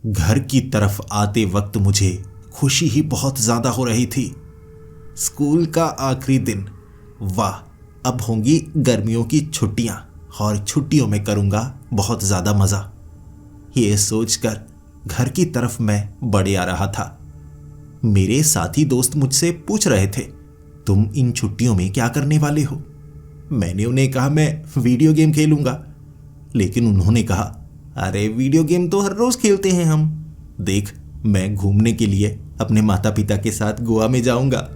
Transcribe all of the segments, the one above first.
घर की तरफ आते वक्त मुझे खुशी ही बहुत ज्यादा हो रही थी। स्कूल का आखिरी दिन, वाह, अब होंगी गर्मियों की छुट्टियां और छुट्टियों में करूंगा बहुत ज्यादा मजा। ये सोचकर घर की तरफ मैं बढ़ आ रहा था। मेरे साथी दोस्त मुझसे पूछ रहे थे, तुम इन छुट्टियों में क्या करने वाले हो? मैंने उन्हें कहा मैं वीडियो गेम खेलूंगा, लेकिन उन्होंने कहा, अरे वीडियो गेम तो हर रोज खेलते हैं हम। देख, मैं घूमने के लिए अपने माता पिता के साथ गोवा में जाऊंगा।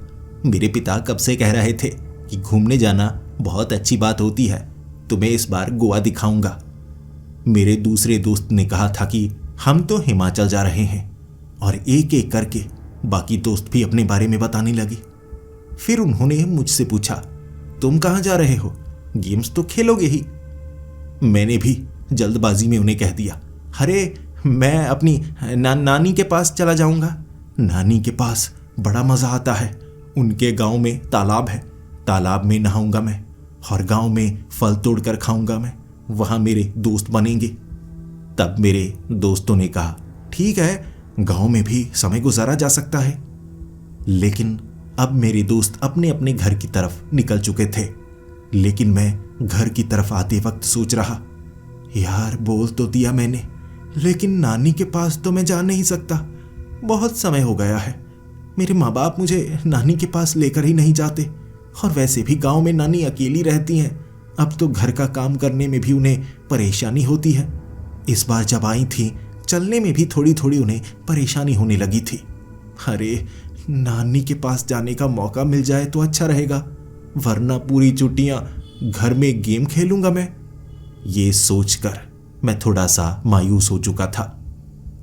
मेरे पिता कब से कह रहे थे कि घूमने जाना बहुत अच्छी बात होती है, तुम्हें इस बार गोवा दिखाऊंगा। मेरे दूसरे दोस्त ने कहा था कि हम तो हिमाचल जा रहे हैं, और एक एक करके बाकी दोस्त भी अपने बारे में बताने लगे। फिर उन्होंने मुझसे पूछा, तुम कहाँ जा रहे हो? गेम्स तो खेलोगे ही। मैंने भी जल्दबाजी में उन्हें कह दिया, अरे मैं अपनी नानी के पास चला जाऊंगा। नानी के पास बड़ा मजा आता है। उनके गांव में तालाब है, तालाब में नहाऊंगा मैं, और गांव में फल तोड़कर खाऊंगा मैं। वहां मेरे दोस्त बनेंगे। तब मेरे दोस्तों ने कहा, ठीक है, गांव में भी समय गुजारा जा सकता है। लेकिन अब मेरे दोस्त अपने अपने घर की तरफ निकल चुके थे। लेकिन मैं घर की तरफ आते वक्त सोच रहा, यार बोल तो दिया मैंने, लेकिन नानी के पास तो मैं जा नहीं सकता। बहुत समय हो गया है। मेरे माँ बाप मुझे नानी के पास लेकर ही नहीं जाते, और वैसे भी गांव में नानी अकेली रहती हैं। अब तो घर का काम करने में भी उन्हें परेशानी होती है। इस बार जब आई थी, चलने में भी थोड़ी थोड़ी उन्हें परेशानी होने लगी थी। अरे नानी के पास जाने का मौका मिल जाए तो अच्छा रहेगा, वरना पूरी छुट्टियां घर में गेम खेलूंगा मैं। ये सोचकर मैं थोड़ा सा मायूस हो चुका था।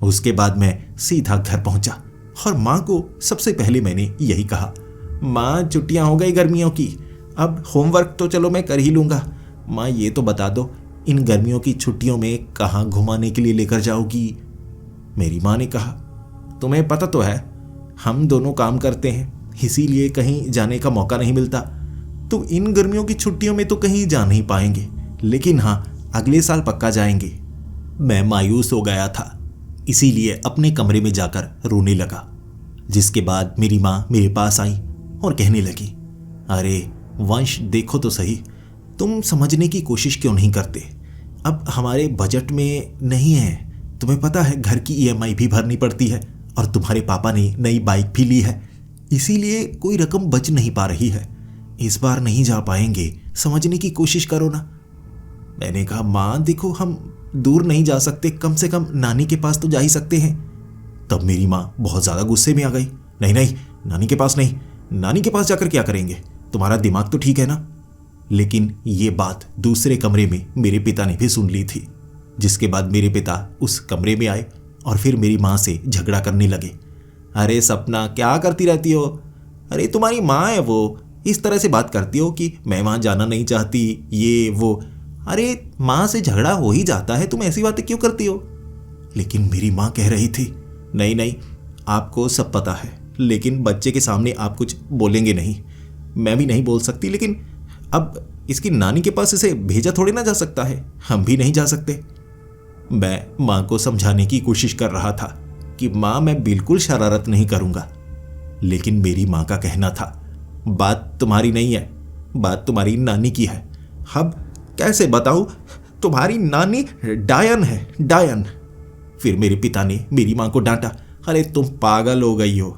उसके बाद मैं सीधा घर पहुंचा और माँ को सबसे पहले मैंने यही कहा, माँ छुट्टियां हो गई गर्मियों की, अब होमवर्क तो चलो मैं कर ही लूंगा। माँ ये तो बता दो, इन गर्मियों की छुट्टियों में कहाँ घुमाने के लिए लेकर जाओगी? मेरी माँ ने कहा, तुम्हें पता तो है हम दोनों काम करते हैं, इसीलिए कहीं जाने का मौका नहीं मिलता। तो इन गर्मियों की छुट्टियों में तो कहीं जा नहीं पाएंगे, लेकिन हाँ, अगले साल पक्का जाएंगे। मैं मायूस हो गया था, इसीलिए अपने कमरे में जाकर रोने लगा। जिसके बाद मेरी माँ मेरे पास आई और कहने लगी, अरे वंश, देखो तो सही, तुम समझने की कोशिश क्यों नहीं करते? अब हमारे बजट में नहीं है। तुम्हें पता है घर की ईएमआई भी भरनी पड़ती है, और तुम्हारे पापा ने नई बाइक भी ली है, इसीलिए कोई रकम बच नहीं पा रही है। इस बार नहीं जा पाएंगे, समझने की कोशिश करो ना। मैंने कहा, माँ देखो, हम दूर नहीं जा सकते, कम से कम नानी के पास तो जा ही सकते हैं। तब मेरी माँ बहुत ज़्यादा गुस्से में आ गई, नहीं नहीं, नानी के पास नहीं, नानी के पास जाकर क्या करेंगे? तुम्हारा दिमाग तो ठीक है ना? लेकिन ये बात दूसरे कमरे में मेरे पिता ने भी सुन ली थी। जिसके बाद मेरे पिता उस कमरे में आए और फिर मेरी माँ से झगड़ा करने लगे। अरे सपना, क्या करती रहती हो? अरे तुम्हारी माँ है वो, इस तरह से बात करती हो कि मैं वहाँ जाना नहीं चाहती, ये वो। अरे माँ से झगड़ा हो ही जाता है, तुम ऐसी बातें क्यों करती हो? लेकिन मेरी माँ कह रही थी, नहीं नहीं, आपको सब पता है, लेकिन बच्चे के सामने आप कुछ बोलेंगे नहीं। मैं भी नहीं बोल सकती, लेकिन अब इसकी नानी के पास इसे भेजा थोड़ी ना जा सकता है, हम भी नहीं जा सकते। मैं माँ को समझाने की कोशिश कर रहा था कि माँ, मैं बिल्कुल शरारत नहीं करूँगा। लेकिन मेरी माँ का कहना था, बात तुम्हारी नहीं है, बात तुम्हारी नानी की है। अब कैसे बताऊँ? तुम्हारी नानी डायन है, डायन। फिर मेरे पिता ने मेरी माँ को डांटा, अरे तुम पागल हो गई हो,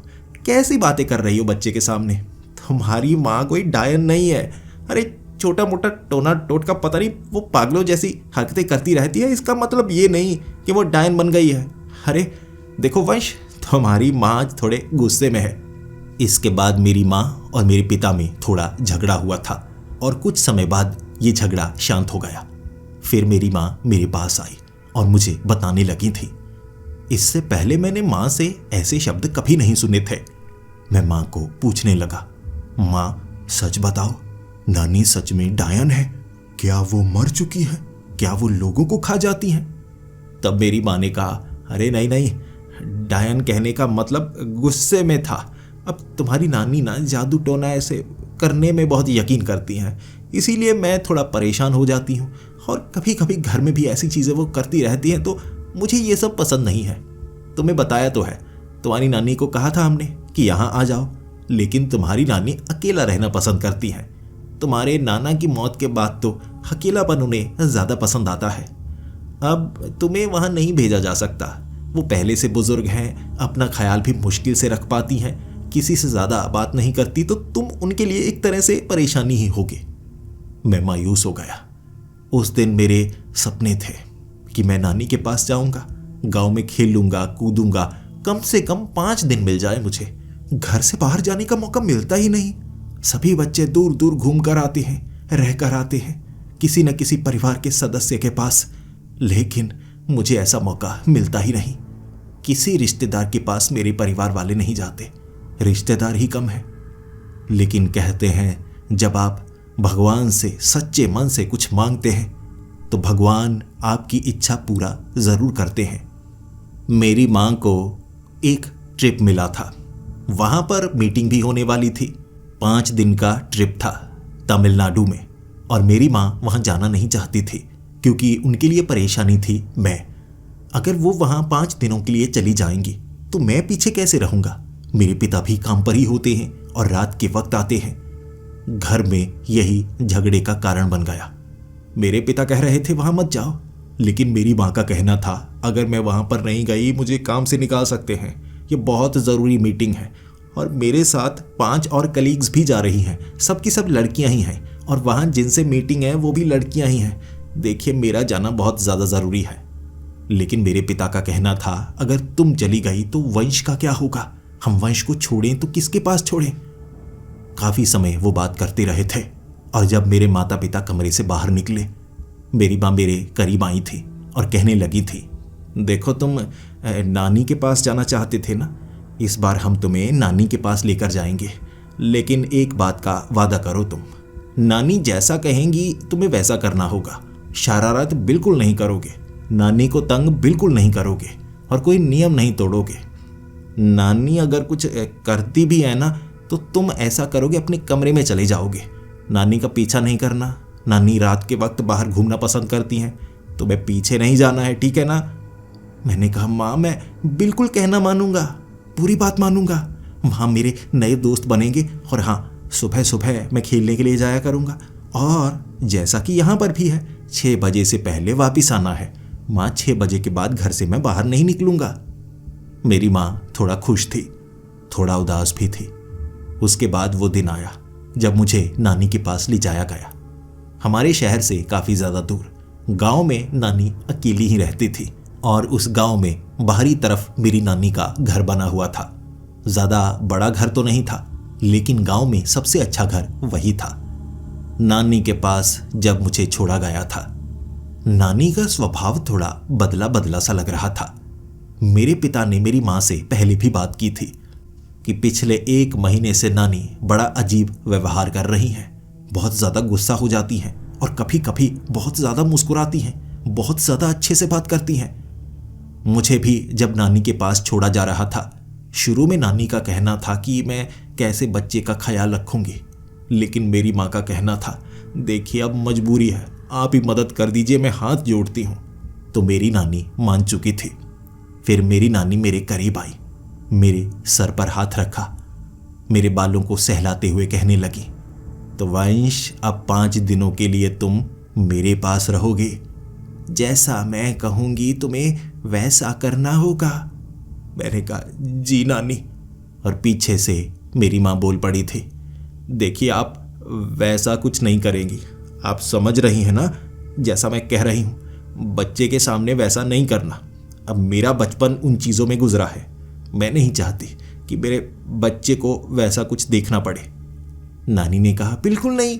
कैसी बातें कर रही हो बच्चे के सामने? तुम्हारी माँ कोई डायन नहीं है। अरे छोटा मोटा टोना टोट का पता नहीं, वो पागलों जैसी हरकतें करती रहती है, इसका मतलब ये नहीं कि वो डायन बन गई है। अरे देखो वंश, तुम्हारी माँ आज थोड़े गुस्से में है। इसके बाद मेरी माँ और मेरे पिता में थोड़ा झगड़ा हुआ था, और कुछ समय बाद ये झगड़ा शांत हो गया। फिर मेरी माँ मेरे पास आई और मुझे बताने लगी थी, इससे पहले मैंने माँ से ऐसे शब्द कभी नहीं सुने थे। मैं माँ को पूछने लगा, माँ सच बताओ, नानी सच में डायन है? क्या वो मर चुकी है? क्या वो लोगों को खा जाती हैं? तब मेरी माँ ने कहा, अरे नहीं नहीं, डायन कहने का मतलब गुस्से में था। अब तुम्हारी नानी ना जादू टोना ऐसे करने में बहुत यकीन करती हैं, इसीलिए मैं थोड़ा परेशान हो जाती हूँ, और कभी कभी घर में भी ऐसी चीज़ें वो करती रहती हैं, तो मुझे ये सब पसंद नहीं है। तुम्हें बताया तो है, तुम्हारी नानी को कहा था हमने कि यहाँ आ जाओ, लेकिन तुम्हारी नानी अकेला रहना पसंद करती हैं। तुम्हारे नाना की मौत के बाद तो अकेलापन उन्हें ज़्यादा पसंद आता है। अब तुम्हें वहाँ नहीं भेजा जा सकता। वो पहले से बुजुर्ग हैं, अपना ख्याल भी मुश्किल से रख पाती हैं, किसी से ज़्यादा बात नहीं करती, तो तुम उनके लिए एक तरह से परेशानी ही होगे। मैं मायूस हो गया। उस दिन मेरे सपने थे कि मैं नानी के पास जाऊंगा, गांव में खेलूंगा, कूदूंगा, कम से कम 5 दिन मिल जाए मुझे। घर से बाहर जाने का मौका मिलता ही नहीं। सभी बच्चे दूर दूर घूम कर आते हैं, रह कर आते हैं किसी न किसी परिवार के सदस्य के पास, लेकिन मुझे ऐसा मौका मिलता ही नहीं। किसी रिश्तेदार के पास मेरे परिवार वाले नहीं जाते, रिश्तेदार ही कम है। लेकिन कहते हैं जब आप भगवान से सच्चे मन से कुछ मांगते हैं तो भगवान आपकी इच्छा पूरा जरूर करते हैं। मेरी मां को एक ट्रिप मिला था, वहां पर मीटिंग भी होने वाली थी। 5 दिन का ट्रिप था तमिलनाडु में, और मेरी मां वहां जाना नहीं चाहती थी क्योंकि उनके लिए परेशानी थी मैं। अगर वो वहां 5 दिनों के लिए चली जाएंगी तो मैं पीछे कैसे रहूंगा। मेरे पिता भी काम पर ही होते हैं और रात के वक्त आते हैं। घर में यही झगड़े का कारण बन गया। मेरे पिता कह रहे थे वहां मत जाओ, लेकिन मेरी मां का कहना था अगर मैं वहां पर नहीं गई मुझे काम से निकाल सकते हैं, ये बहुत ज़रूरी मीटिंग है। और मेरे साथ 5 और कलीग्स भी जा रही हैं, सब की सब लड़कियां ही हैं, और वहां जिनसे मीटिंग है वो भी लड़कियां ही हैं। देखिए मेरा जाना बहुत ज़्यादा ज़रूरी है। लेकिन मेरे पिता का कहना था अगर तुम चली गई तो वंश का क्या होगा, हम वंश को छोड़ें तो किसके पास छोड़ें। काफ़ी समय वो बात करते रहे थे, और जब मेरे माता पिता कमरे से बाहर निकले मेरी माँ मेरे करीब आई थी और कहने लगी थी, देखो तुम नानी के पास जाना चाहते थे ना, इस बार हम तुम्हें नानी के पास लेकर जाएंगे, लेकिन एक बात का वादा करो, तुम नानी जैसा कहेंगी तुम्हें वैसा करना होगा। शरारत बिल्कुल नहीं करोगे, नानी को तंग बिल्कुल नहीं करोगे, और कोई नियम नहीं तोड़ोगे। नानी अगर कुछ करती भी है ना तो तुम ऐसा करोगे अपने कमरे में चले जाओगे, नानी का पीछा नहीं करना। नानी रात के वक्त बाहर घूमना पसंद करती हैं, तुम्हें पीछे नहीं जाना है, ठीक है ना। मैंने कहा माँ मैं बिल्कुल कहना मानूंगा, पूरी बात मानूंगा। वहाँ मेरे नए दोस्त बनेंगे, और हाँ सुबह सुबह मैं खेलने के लिए जाया करूँगा, और जैसा कि यहाँ पर भी है 6 बजे से पहले वापस आना है। माँ 6 बजे के बाद घर से मैं बाहर नहीं निकलूँगा। मेरी माँ थोड़ा खुश थी, थोड़ा उदास भी थी। उसके बाद वो दिन आया जब मुझे नानी के पास ले जाया गया। हमारे शहर से काफ़ी ज़्यादा दूर गांव में नानी अकेली ही रहती थी, और उस गांव में बाहरी तरफ मेरी नानी का घर बना हुआ था। ज़्यादा बड़ा घर तो नहीं था, लेकिन गांव में सबसे अच्छा घर वही था। नानी के पास जब मुझे छोड़ा गया था, नानी का स्वभाव थोड़ा बदला बदला सा लग रहा था। मेरे पिता ने मेरी माँ से पहले भी बात की थी कि पिछले 1 महीने से नानी बड़ा अजीब व्यवहार कर रही हैं, बहुत ज़्यादा गुस्सा हो जाती हैं, और कभी कभी बहुत ज़्यादा मुस्कुराती हैं, बहुत ज़्यादा अच्छे से बात करती हैं। मुझे भी जब नानी के पास छोड़ा जा रहा था, शुरू में नानी का कहना था कि मैं कैसे बच्चे का ख्याल रखूंगी, लेकिन मेरी माँ का कहना था देखिए अब मजबूरी है, आप ही मदद कर दीजिए, मैं हाथ जोड़ती हूँ। तो मेरी नानी मान चुकी थी। फिर मेरी नानी मेरे करीब आई, मेरे सर पर हाथ रखा, मेरे बालों को सहलाते हुए कहने लगी, तो वंश अब 5 दिनों के लिए तुम मेरे पास रहोगे, जैसा मैं कहूँगी तुम्हें वैसा करना होगा। मैंने कहा जी नानी। और पीछे से मेरी माँ बोल पड़ी थी, देखिए आप वैसा कुछ नहीं करेंगी, आप समझ रही हैं ना जैसा मैं कह रही हूँ, बच्चे के सामने वैसा नहीं करना। अब मेरा बचपन उन चीज़ों में गुजरा है, मैं नहीं चाहती कि मेरे बच्चे को वैसा कुछ देखना पड़े। नानी ने कहा बिल्कुल नहीं,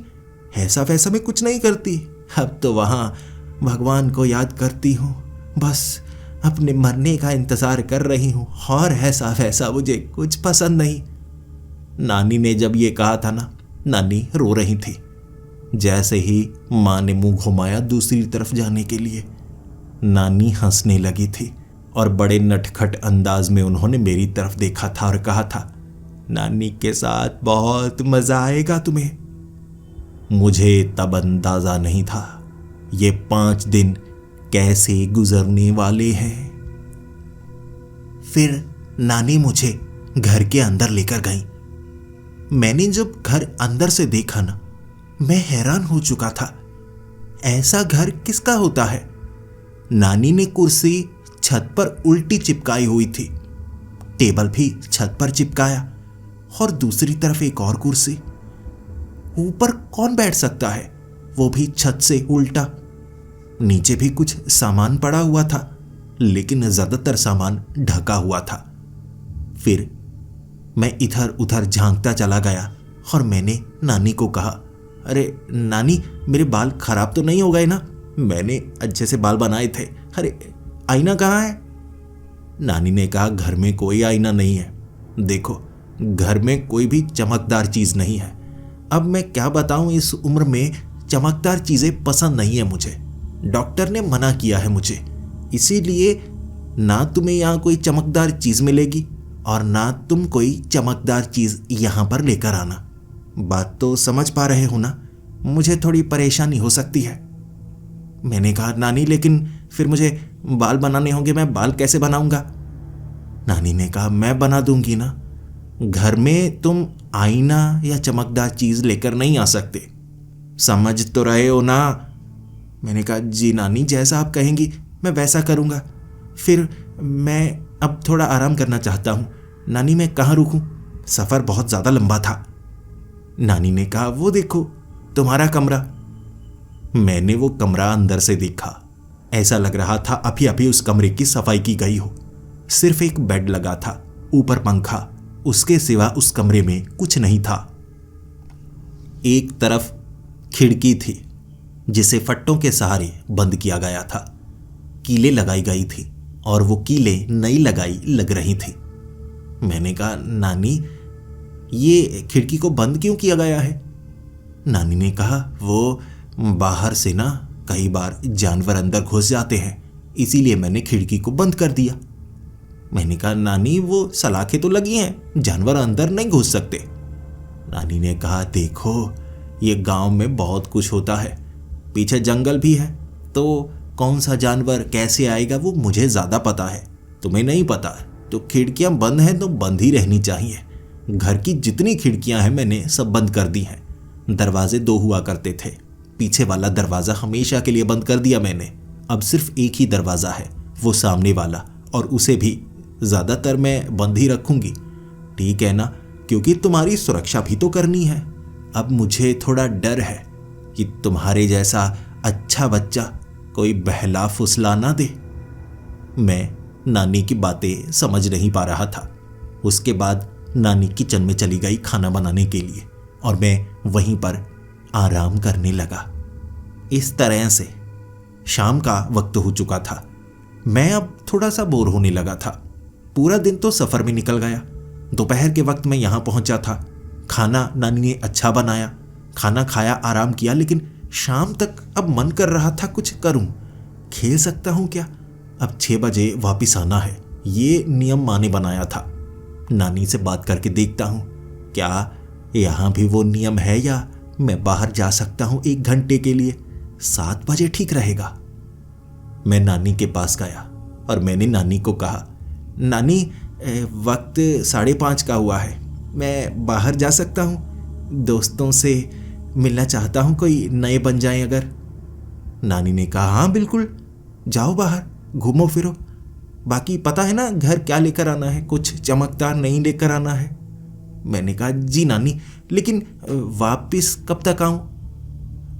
ऐसा वैसा मैं कुछ नहीं करती, अब तो वहाँ भगवान को याद करती हूँ, बस अपने मरने का इंतज़ार कर रही हूँ, और ऐसा वैसा मुझे कुछ पसंद नहीं। नानी ने जब ये कहा था ना, नानी रो रही थी। जैसे ही माँ ने मुंह घुमाया दूसरी तरफ जाने के लिए, नानी हंसने लगी थी, और बड़े नटखट अंदाज में उन्होंने मेरी तरफ देखा था और कहा था, नानी के साथ बहुत मजा आएगा तुम्हें। मुझे तब अंदाजा नहीं था ये 5 दिन कैसे गुजरने वाले हैं। फिर नानी मुझे घर के अंदर लेकर गई। मैंने जब घर अंदर से देखा ना, मैं हैरान हो चुका था। ऐसा घर किसका होता है? नानी ने कुर्सी छत पर उल्टी चिपकाई हुई थी, टेबल भी छत पर चिपकाया और दूसरी तरफ एक और कुर्सी। ऊपर कौन बैठ सकता है, वो भी छत से उल्टा। नीचे भी कुछ सामान पड़ा हुआ था, लेकिन ज्यादातर सामान ढका हुआ था। फिर मैं इधर उधर झांकता चला गया और मैंने नानी को कहा, अरे नानी, मेरे बाल खराब तो नहीं हो गए ना? मैंने अच्छे से बाल बनाए थे। अरे आईना कहाँ है? नानी ने कहा, घर में कोई आईना नहीं है। देखो, घर में कोई भी चमकदार चीज नहीं है। अब मैं क्या बताऊं, इस उम्र में चमकदार चीजें पसंद नहीं है मुझे। डॉक्टर ने मना किया है मुझे, इसीलिए ना तुम्हें यहाँ कोई चमकदार चीज मिलेगी और ना तुम कोई चमकदार चीज यहाँ पर लेकर आना। बात तो समझ पा रहे हो ना? मुझे थोड़ी परेशानी हो सकती है। मैंने कहा, नानी लेकिन फिर मुझे बाल बनाने होंगे, मैं बाल कैसे बनाऊंगा? नानी ने कहा, मैं बना दूंगी ना। घर में तुम आईना या चमकदार चीज लेकर नहीं आ सकते, समझ तो रहे हो ना? मैंने कहा, जी नानी, जैसा आप कहेंगी मैं वैसा करूंगा। फिर मैं अब थोड़ा आराम करना चाहता हूं। नानी, मैं कहाँ रुकूं? सफर बहुत ज्यादा लंबा था। नानी ने कहा, वो देखो तुम्हारा कमरा। मैंने वो कमरा अंदर से देखा। ऐसा लग रहा था अभी अभी उस कमरे की सफाई की गई हो। सिर्फ एक बेड लगा था, ऊपर पंखा, उसके सिवा उस कमरे में कुछ नहीं था। एक तरफ खिड़की थी जिसे फट्टों के सहारे बंद किया गया था। कीलें लगाई गई थी और वो कीलें नई लगाई लग रही थी। मैंने कहा, नानी, ये खिड़की को बंद क्यों किया गया है? नानी ने कहा, वो बाहर से ना कई बार जानवर अंदर घुस जाते हैं, इसीलिए मैंने खिड़की को बंद कर दिया। मैंने कहा, नानी, वो सलाखें तो लगी हैं, जानवर अंदर नहीं घुस सकते। नानी ने कहा, देखो, ये गांव में बहुत कुछ होता है, पीछे जंगल भी है, तो कौन सा जानवर कैसे आएगा वो मुझे ज्यादा पता है, तुम्हें नहीं पता। तो खिड़कियां बंद हैं तो बंद ही रहनी चाहिए। घर की जितनी खिड़कियां हैं मैंने सब बंद कर दी हैं। दरवाजे 2 हुआ करते थे, पीछे वाला दरवाजा हमेशा के लिए बंद कर दिया मैंने। अब सिर्फ एक ही दरवाजा है, वो सामने वाला, और उसे भी ज्यादातर मैं बंद ही रखूंगी, ठीक है ना? क्योंकि तुम्हारी सुरक्षा भी तो करनी है। अब मुझे थोड़ा डर है कि तुम्हारे जैसा अच्छा बच्चा कोई बहला फुसला ना दे। मैं नानी की बातें समझ नहीं पा रहा था। उसके बाद नानी किचन में चली गई खाना बनाने के लिए और मैं वहीं पर आराम करने लगा। इस तरह से शाम का वक्त हो चुका था। मैं अब थोड़ा सा बोर होने लगा था। पूरा दिन तो सफर में निकल गया। दोपहर के वक्त मैं यहां पहुंचा था। खाना नानी ने अच्छा बनाया, खाना खाया, आराम किया, लेकिन शाम तक अब मन कर रहा था कुछ करूं। खेल सकता हूं क्या? अब 6 बजे वापिस आना है, ये नियम माँ ने बनाया था। नानी से बात करके देखता हूं क्या यहां भी वो नियम है या मैं बाहर जा सकता हूं 1 घंटे के लिए। 7 बजे ठीक रहेगा। मैं नानी के पास गया और मैंने नानी को कहा, नानी, वक्त 5:30 का हुआ है, मैं बाहर जा सकता हूँ? दोस्तों से मिलना चाहता हूँ, कोई नए बन जाएं अगर। नानी ने कहा, हाँ बिल्कुल, जाओ बाहर, घूमो फिरो। बाकी पता है ना घर क्या लेकर आना है, कुछ चमकदार नहीं लेकर आना है। मैंने कहा, जी नानी, लेकिन वापिस कब तक आऊं?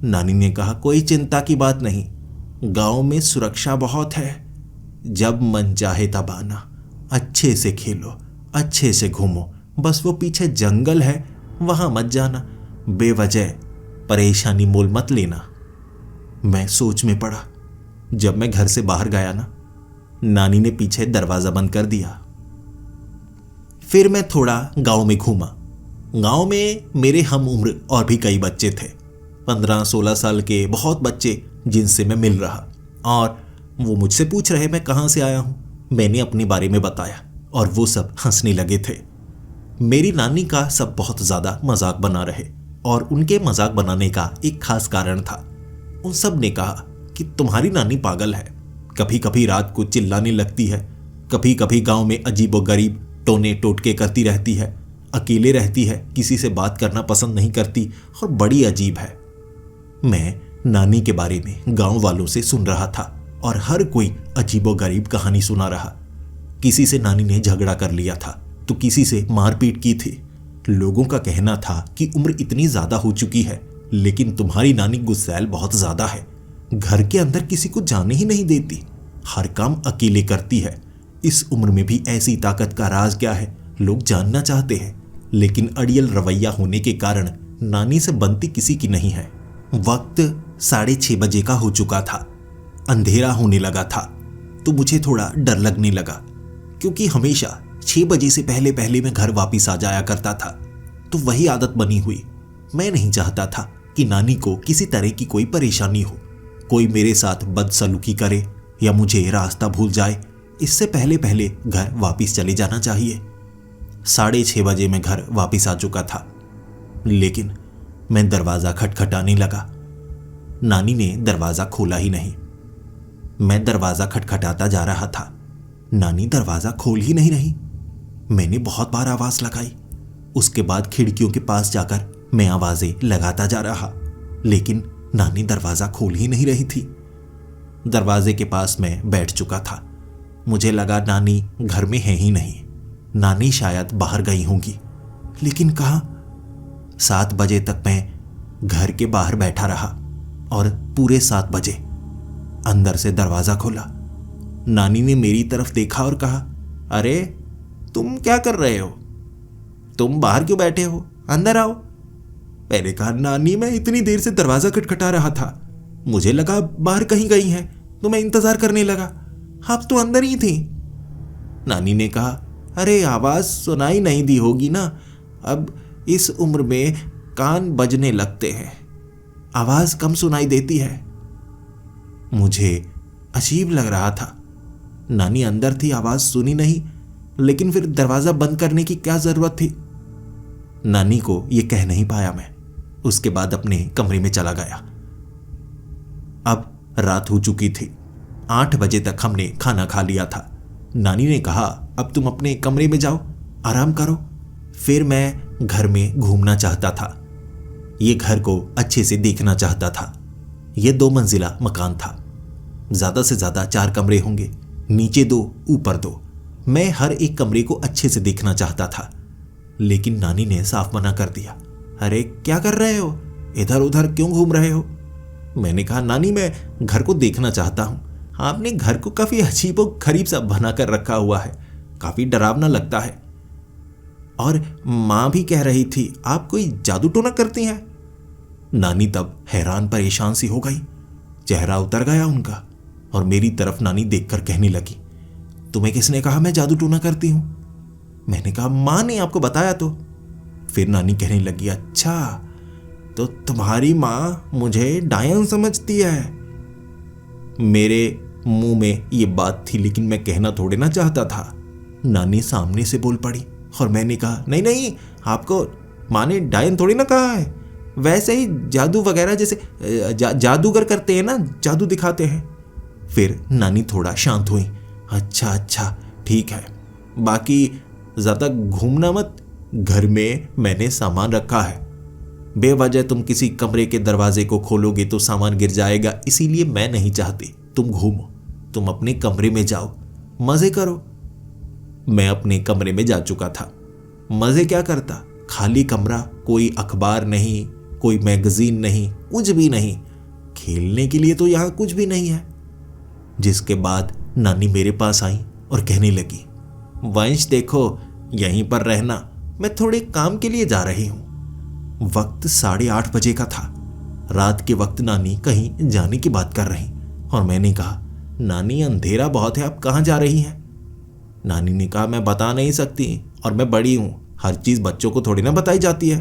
नानी ने कहा, कोई चिंता की बात नहीं, गांव में सुरक्षा बहुत है, जब मन चाहे तब आना, अच्छे से खेलो, अच्छे से घूमो, बस वो पीछे जंगल है वहां मत जाना, बेवजह परेशानी मोल मत लेना। मैं सोच में पड़ा। जब मैं घर से बाहर गया ना, नानी ने पीछे दरवाजा बंद कर दिया। फिर मैं थोड़ा गांव में घूमा। गांव में मेरे हम उम्र और भी कई बच्चे थे, 15-16 साल के बहुत बच्चे जिनसे मैं मिल रहा, और वो मुझसे पूछ रहे मैं कहाँ से आया हूँ। मैंने अपने बारे में बताया और वो सब हंसने लगे थे। मेरी नानी का सब बहुत ज़्यादा मजाक बना रहे और उनके मजाक बनाने का एक खास कारण था। उन सब ने कहा कि तुम्हारी नानी पागल है, कभी कभी रात को चिल्लाने लगती है, कभी कभी गांव में अजीबोगरीब टोने टोटके करती रहती है, अकेले रहती है, किसी से बात करना पसंद नहीं करती और बड़ी अजीब है। मैं नानी के बारे में गांव वालों से सुन रहा था और हर कोई अजीबोगरीब कहानी सुना रहा। किसी से नानी ने झगड़ा कर लिया था तो किसी से मारपीट की थी। लोगों का कहना था कि उम्र इतनी ज्यादा हो चुकी है लेकिन तुम्हारी नानी गुस्सैल बहुत ज्यादा है, घर के अंदर किसी को जाने ही नहीं देती, हर काम अकेले करती है। इस उम्र में भी ऐसी ताकत का राज क्या है, लोग जानना चाहते हैं, लेकिन अड़ियल रवैया होने के कारण नानी से बनती किसी की नहीं है। वक्त 6:30 बजे का हो चुका था, अंधेरा होने लगा था तो मुझे थोड़ा डर लगने लगा, क्योंकि हमेशा 6 बजे से पहले पहले मैं घर वापिस आ जाया करता था, तो वही आदत बनी हुई। मैं नहीं चाहता था कि नानी को किसी तरह की कोई परेशानी हो, कोई मेरे साथ बदसलूकी करे या मुझे रास्ता भूल जाए। इससे पहले पहले घर वापिस चले जाना चाहिए। 6:30 बजे मैं घर वापिस आ चुका था, लेकिन मैं दरवाज़ा खटखटाने लगा। नानी ने दरवाज़ा खोला ही नहीं। मैं दरवाज़ा खटखटाता जा रहा था, नानी दरवाज़ा खोल ही नहीं रही। मैंने बहुत बार आवाज़ लगाई। उसके बाद खिड़कियों के पास जाकर मैं आवाज़ें लगाता जा रहा, लेकिन नानी दरवाज़ा खोल ही नहीं रही थी। दरवाजे के पास मैं बैठ चुका था। मुझे लगा नानी घर में है ही नहीं, नानी शायद बाहर गई होंगी, लेकिन कहाँ। 7 बजे तक मैं घर के बाहर बैठा रहा और पूरे 7 बजे अंदर से दरवाज़ा खोला। नानी ने मेरी तरफ देखा और कहा, अरे तुम क्या कर रहे हो, तुम बाहर क्यों बैठे हो, अंदर आओ। मैंने कहा, नानी मैं इतनी देर से दरवाज़ा खटखटा रहा था, मुझे लगा बाहर कहीं गई हैं तो मैं इंतज़ार करने लगा, आप तो अंदर ही थी। नानी ने कहा, अरे आवाज़ सुनाई नहीं दी होगी ना, अब इस उम्र में कान बजने लगते हैं, आवाज़ कम सुनाई देती है। मुझे अजीब लग रहा था, नानी अंदर थी, आवाज़ सुनी नहीं, लेकिन फिर दरवाज़ा बंद करने की क्या ज़रूरत थी। नानी को यह कह नहीं पाया मैं। उसके बाद अपने कमरे में चला गया। अब रात हो चुकी थी, 8 बजे तक हमने खाना खा लिया था। नानी ने कहा, अब तुम अपने कमरे में जाओ, आराम करो। फिर मैं घर में घूमना चाहता था, ये घर को अच्छे से देखना चाहता था। यह 2 मंजिला मकान था, ज़्यादा से ज़्यादा 4 कमरे होंगे, नीचे 2 ऊपर 2। मैं हर एक कमरे को अच्छे से देखना चाहता था, लेकिन नानी ने साफ मना कर दिया। अरे क्या कर रहे हो, इधर उधर क्यों घूम रहे हो। मैंने कहा, नानी मैं घर को देखना चाहता हूँ, आपने घर को काफ़ी अजीबो गरीब सा बना कर रखा हुआ है, काफ़ी डरावना लगता है। और माँ भी कह रही थी आप कोई जादू टोना करती हैं। नानी तब हैरान परेशान सी हो गई, चेहरा उतर गया उनका, और मेरी तरफ नानी देखकर कहने लगी, तुम्हें किसने कहा मैं जादू टोना करती हूं। मैंने कहा, माँ ने आपको बताया तो। फिर नानी कहने लगी, अच्छा तो तुम्हारी माँ मुझे डायन समझती है। मेरे मुंह में ये बात थी, लेकिन मैं कहना थोड़े ना चाहता था। नानी सामने से बोल पड़ी और मैंने कहा, नहीं नहीं, आपको माँ ने डायन थोड़ी ना कहा है, वैसे ही जादू वगैरह जैसे जादूगर करते हैं ना, जादू दिखाते हैं। फिर नानी थोड़ा शांत हुई, अच्छा अच्छा ठीक है, बाकी ज़्यादा घूमना मत, घर में मैंने सामान रखा है, बेवजह तुम किसी कमरे के दरवाजे को खोलोगे तो सामान गिर जाएगा, इसीलिए मैं नहीं चाहती तुम घूमो, तुम अपने कमरे में जाओ, मज़े करो। मैं अपने कमरे में जा चुका था। मज़े क्या करता, खाली कमरा, कोई अखबार नहीं, कोई मैगजीन नहीं, कुछ भी नहीं, खेलने के लिए तो यहाँ कुछ भी नहीं है। जिसके बाद नानी मेरे पास आई और कहने लगी, वंश देखो, यहीं पर रहना, मैं थोड़े काम के लिए जा रही हूँ। वक्त 8:30 बजे का था। रात के वक्त नानी कहीं जाने की बात कर रही और मैंने कहा, नानी अंधेरा बहुत है, आप कहाँ जा रही हैं। नानी ने कहा, मैं बता नहीं सकती और मैं बड़ी हूँ, हर चीज़ बच्चों को थोड़ी ना बताई जाती है।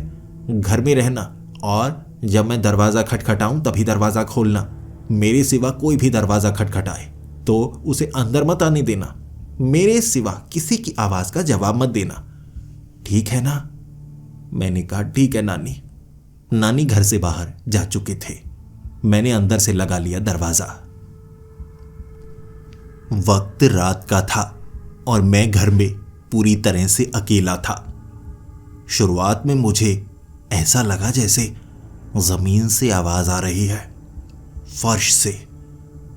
घर में रहना और जब मैं दरवाज़ा खटखटाऊँ तभी दरवाज़ा खोलना, मेरे सिवा कोई भी दरवाज़ा खटखटाए तो उसे अंदर मत आने देना, मेरे सिवा किसी की आवाज़ का जवाब मत देना, ठीक है ना। मैंने कहा, ठीक है नानी। नानी घर से बाहर जा चुके थे। मैंने अंदर से लगा लिया दरवाज़ा। वक्त रात का था। और मैं घर में पूरी तरह से अकेला था। शुरुआत में मुझे ऐसा लगा जैसे जमीन से आवाज आ रही है, फर्श से।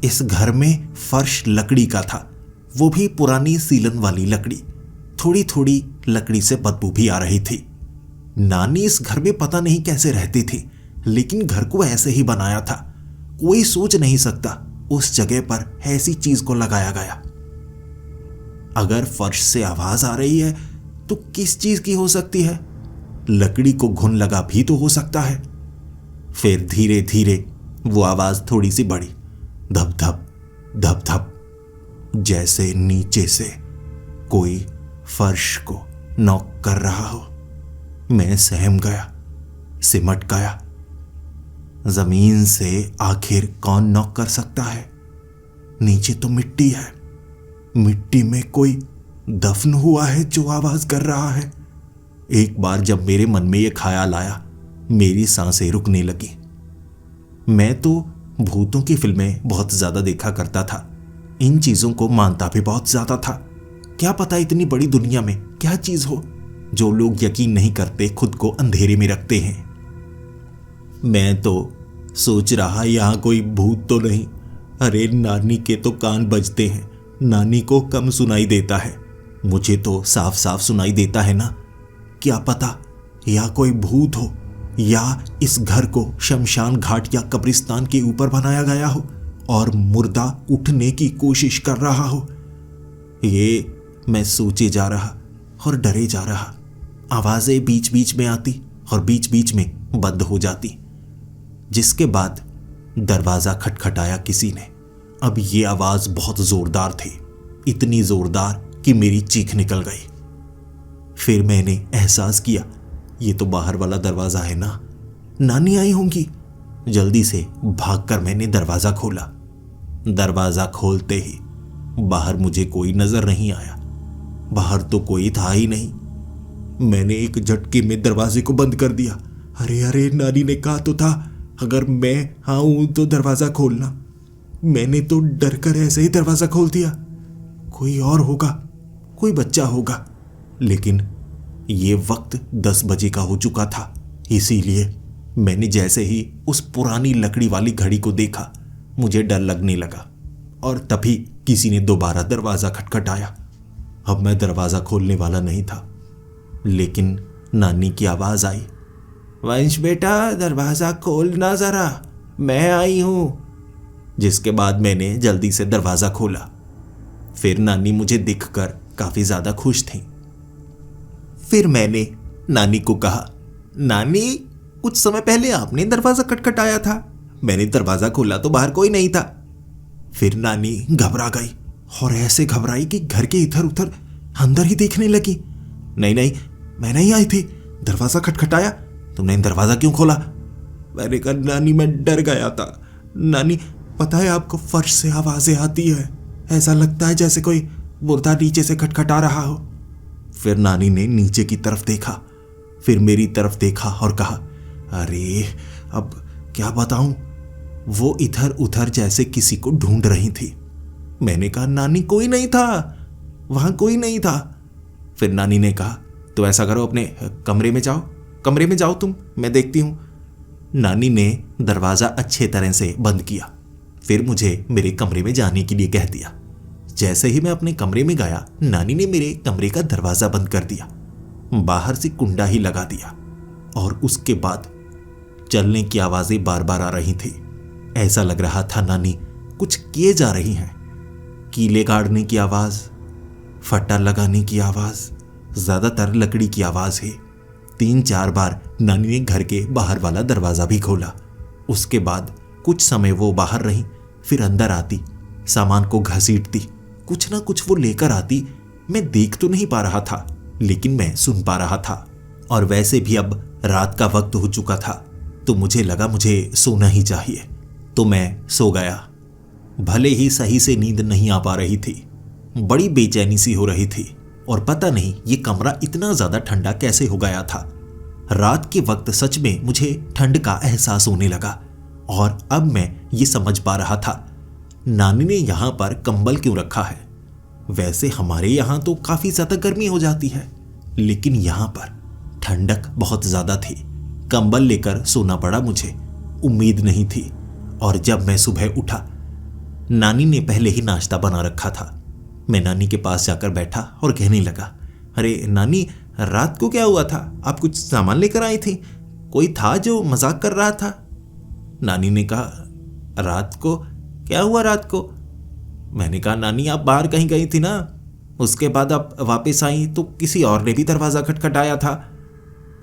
इस घर में फर्श लकड़ी का था, वो भी पुरानी सीलन वाली लकड़ी। थोड़ी थोड़ी लकड़ी से बदबू भी आ रही थी। नानी इस घर में पता नहीं कैसे रहती थी, लेकिन घर को ऐसे ही बनाया था। कोई सोच नहीं सकता उस जगह पर ऐसी चीज को लगाया गया। अगर फर्श से आवाज आ रही है तो किस चीज की हो सकती है? लकड़ी को घुन लगा भी तो हो सकता है। फिर धीरे धीरे वो आवाज थोड़ी सी बढ़ी, धप धप धप धप, जैसे नीचे से कोई फर्श को नॉक कर रहा हो। मैं सहम गया, सिमट गया। जमीन से आखिर कौन नॉक कर सकता है? नीचे तो मिट्टी है, मिट्टी में कोई दफन हुआ है जो आवाज कर रहा है। एक बार जब मेरे मन में यह ख्याल आया, मेरी सांसें रुकने लगी। मैं तो भूतों की फिल्में बहुत ज्यादा देखा करता था, इन चीजों को मानता भी बहुत ज्यादा था। क्या पता इतनी बड़ी दुनिया में क्या चीज हो जो लोग यकीन नहीं करते, खुद को अंधेरे में रखते हैं। मैं तो सोच रहा यहां कोई भूत तो नहीं। अरे नानी के तो कान बजते हैं, नानी को कम सुनाई देता है, मुझे तो साफ साफ सुनाई देता है ना। क्या पता या कोई भूत हो, या इस घर को शमशान घाट या कब्रिस्तान के ऊपर बनाया गया हो और मुर्दा उठने की कोशिश कर रहा हो। ये मैं सोचे जा रहा और डरे जा रहा। आवाजें बीच बीच में आती और बीच बीच में बंद हो जाती। जिसके बाद दरवाजा खटखटाया किसी ने। अब ये आवाज बहुत जोरदार थी, इतनी जोरदार कि मेरी चीख निकल गई। फिर मैंने एहसास किया ये तो बाहर वाला दरवाजा है ना, नानी आई होंगी। जल्दी से भागकर मैंने दरवाजा खोला। दरवाजा खोलते ही बाहर मुझे कोई नजर नहीं आया। बाहर तो कोई था ही नहीं। मैंने एक झटके में दरवाजे को बंद कर दिया। अरे अरे, नानी ने कहा तो था अगर मैं आऊं तो दरवाजा खोलना। मैंने तो डर कर ऐसे ही दरवाजा खोल दिया। कोई और होगा, कोई बच्चा होगा। लेकिन ये वक्त 10 बजे का हो चुका था, इसीलिए मैंने जैसे ही उस पुरानी लकड़ी वाली घड़ी को देखा, मुझे डर लगने लगा। और तभी किसी ने दोबारा दरवाजा खटखटाया। अब मैं दरवाजा खोलने वाला नहीं था, लेकिन नानी की आवाज आई, वंश बेटा दरवाजा खोलना जरा, मैं आई हूं। जिसके बाद मैंने जल्दी से दरवाजा खोला। फिर नानी मुझे देखकर काफी ज्यादा खुश थी। फिर मैंने नानी को कहा, नानी कुछ समय पहले आपने दरवाजा खटखटाया था, मैंने दरवाजा खोला तो बाहर कोई नहीं था। फिर नानी घबरा गई और ऐसे घबराई कि घर के इधर उधर अंदर ही देखने लगी। नहीं नहीं, मैं नहीं आई थी, दरवाजा खटखटाया, तुमने दरवाजा क्यों खोला? मैंने कहा, नानी मैं डर गया था। नानी पता है आपको, फर्श से आवाजें आती है, ऐसा लगता है जैसे कोई मुर्दा नीचे से खटखटा रहा हो। फिर नानी ने नीचे की तरफ देखा, फिर मेरी तरफ देखा और कहा, अरे अब क्या बताऊं। वो इधर उधर जैसे किसी को ढूंढ रही थी। मैंने कहा, नानी कोई नहीं था, वहां कोई नहीं था। फिर नानी ने कहा, तो ऐसा करो अपने कमरे में जाओ, कमरे में जाओ तुम, मैं देखती हूं। नानी ने दरवाजा अच्छे तरह से बंद किया। फिर मुझे मेरे कमरे में जाने के लिए कह दिया। जैसे ही मैं अपने कमरे में गया, नानी ने मेरे कमरे का दरवाजा बंद कर दिया, बाहर से कुंडा ही लगा दिया। और उसके बाद चलने की आवाजें बार बार आ रही थी। ऐसा लग रहा था नानी कुछ किए जा रही हैं। कीले गाड़ने की आवाज, फट्टा लगाने की आवाज, ज्यादातर लकड़ी की आवाज है। 3-4 बार नानी ने घर के बाहर वाला दरवाजा भी खोला। उसके बाद कुछ समय वो बाहर रही, फिर अंदर आती, सामान को घसीटती, कुछ ना कुछ वो लेकर आती। मैं देख तो नहीं पा रहा था, लेकिन मैं सुन पा रहा था। और वैसे भी अब रात का वक्त हो चुका था, तो मुझे लगा मुझे सोना ही चाहिए। तो मैं सो गया। भले ही सही से नींद नहीं आ पा रही थी, बड़ी बेचैनी सी हो रही थी। और पता नहीं ये कमरा इतना ज्यादा ठंडा कैसे हो गया था। रात के वक्त सच में मुझे ठंड का एहसास होने लगा। और अब मैं ये समझ पा रहा था, नानी ने यहां पर कंबल क्यों रखा है। वैसे हमारे यहाँ तो काफी ज्यादा गर्मी हो जाती है, लेकिन यहाँ पर ठंडक बहुत ज्यादा थी। कंबल लेकर सोना पड़ा मुझे, उम्मीद नहीं थी। और जब मैं सुबह उठा, नानी ने पहले ही नाश्ता बना रखा था। मैं नानी के पास जाकर बैठा और कहने लगा, अरे नानी, रात को क्या हुआ था? आप कुछ सामान लेकर आई थी? कोई था जो मजाक कर रहा था? नानी ने कहा, रात को क्या हुआ? रात को? मैंने कहा, नानी आप बाहर कहीं गई थी ना, उसके बाद आप वापस आई तो किसी और ने भी दरवाज़ा खटखटाया था।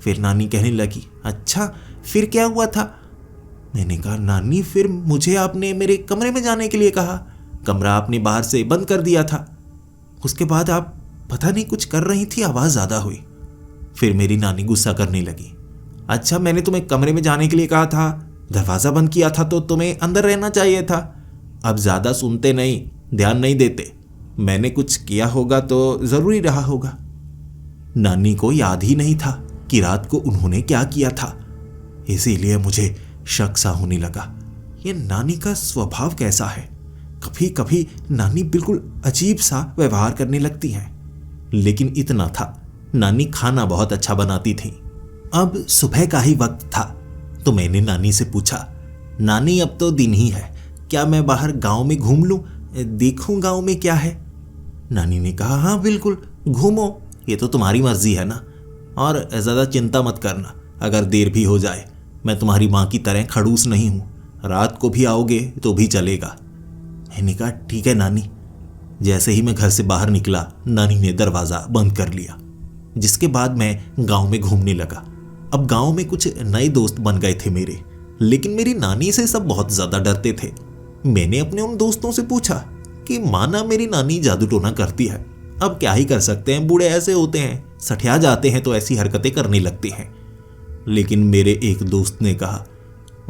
फिर नानी कहने लगी, अच्छा फिर क्या हुआ था? मैंने कहा, नानी फिर मुझे आपने मेरे कमरे में जाने के लिए कहा, कमरा आपने बाहर से बंद कर दिया था। उसके बाद आप पता नहीं कुछ कर रही थी, आवाज़ ज़्यादा हुई। फिर मेरी नानी गुस्सा करने लगी, अच्छा मैंने तुम्हें कमरे में जाने के लिए कहा था, दरवाज़ा बंद किया था तो तुम्हें अंदर रहना चाहिए था। अब ज़्यादा सुनते नहीं, ध्यान नहीं देते, मैंने कुछ किया होगा तो ज़रूरी रहा होगा। नानी को याद ही नहीं था कि रात को उन्होंने क्या किया था, इसीलिए मुझे शक सा होने लगा। ये नानी का स्वभाव कैसा है? कभी कभी नानी बिल्कुल अजीब सा व्यवहार करने लगती हैं। लेकिन इतना था, नानी खाना बहुत अच्छा बनाती थी। अब सुबह का ही वक्त था तो मैंने नानी से पूछा, नानी अब तो दिन ही है, क्या मैं बाहर गांव में घूम लूं, देखूं गांव में क्या है? नानी ने कहा, हाँ बिल्कुल घूमो, ये तो तुम्हारी मर्जी है ना, और ज़्यादा चिंता मत करना, अगर देर भी हो जाए मैं तुम्हारी माँ की तरह खड़ूस नहीं हूँ, रात को भी आओगे तो भी चलेगा। मैंने कहा, ठीक है नानी। जैसे ही मैं घर से बाहर निकला, नानी ने दरवाज़ा बंद कर लिया, जिसके बाद मैं गांव में घूमने लगा। अब गांव में कुछ नए दोस्त बन गए थे मेरे, लेकिन मेरी नानी से सब बहुत ज़्यादा डरते थे। मैंने अपने उन दोस्तों से पूछा कि माना मेरी नानी जादू टोना करती है, अब क्या ही कर सकते हैं, बूढ़े ऐसे होते हैं, सठिया जाते हैं तो ऐसी हरकतें करने लगते हैं। लेकिन मेरे एक दोस्त ने कहा,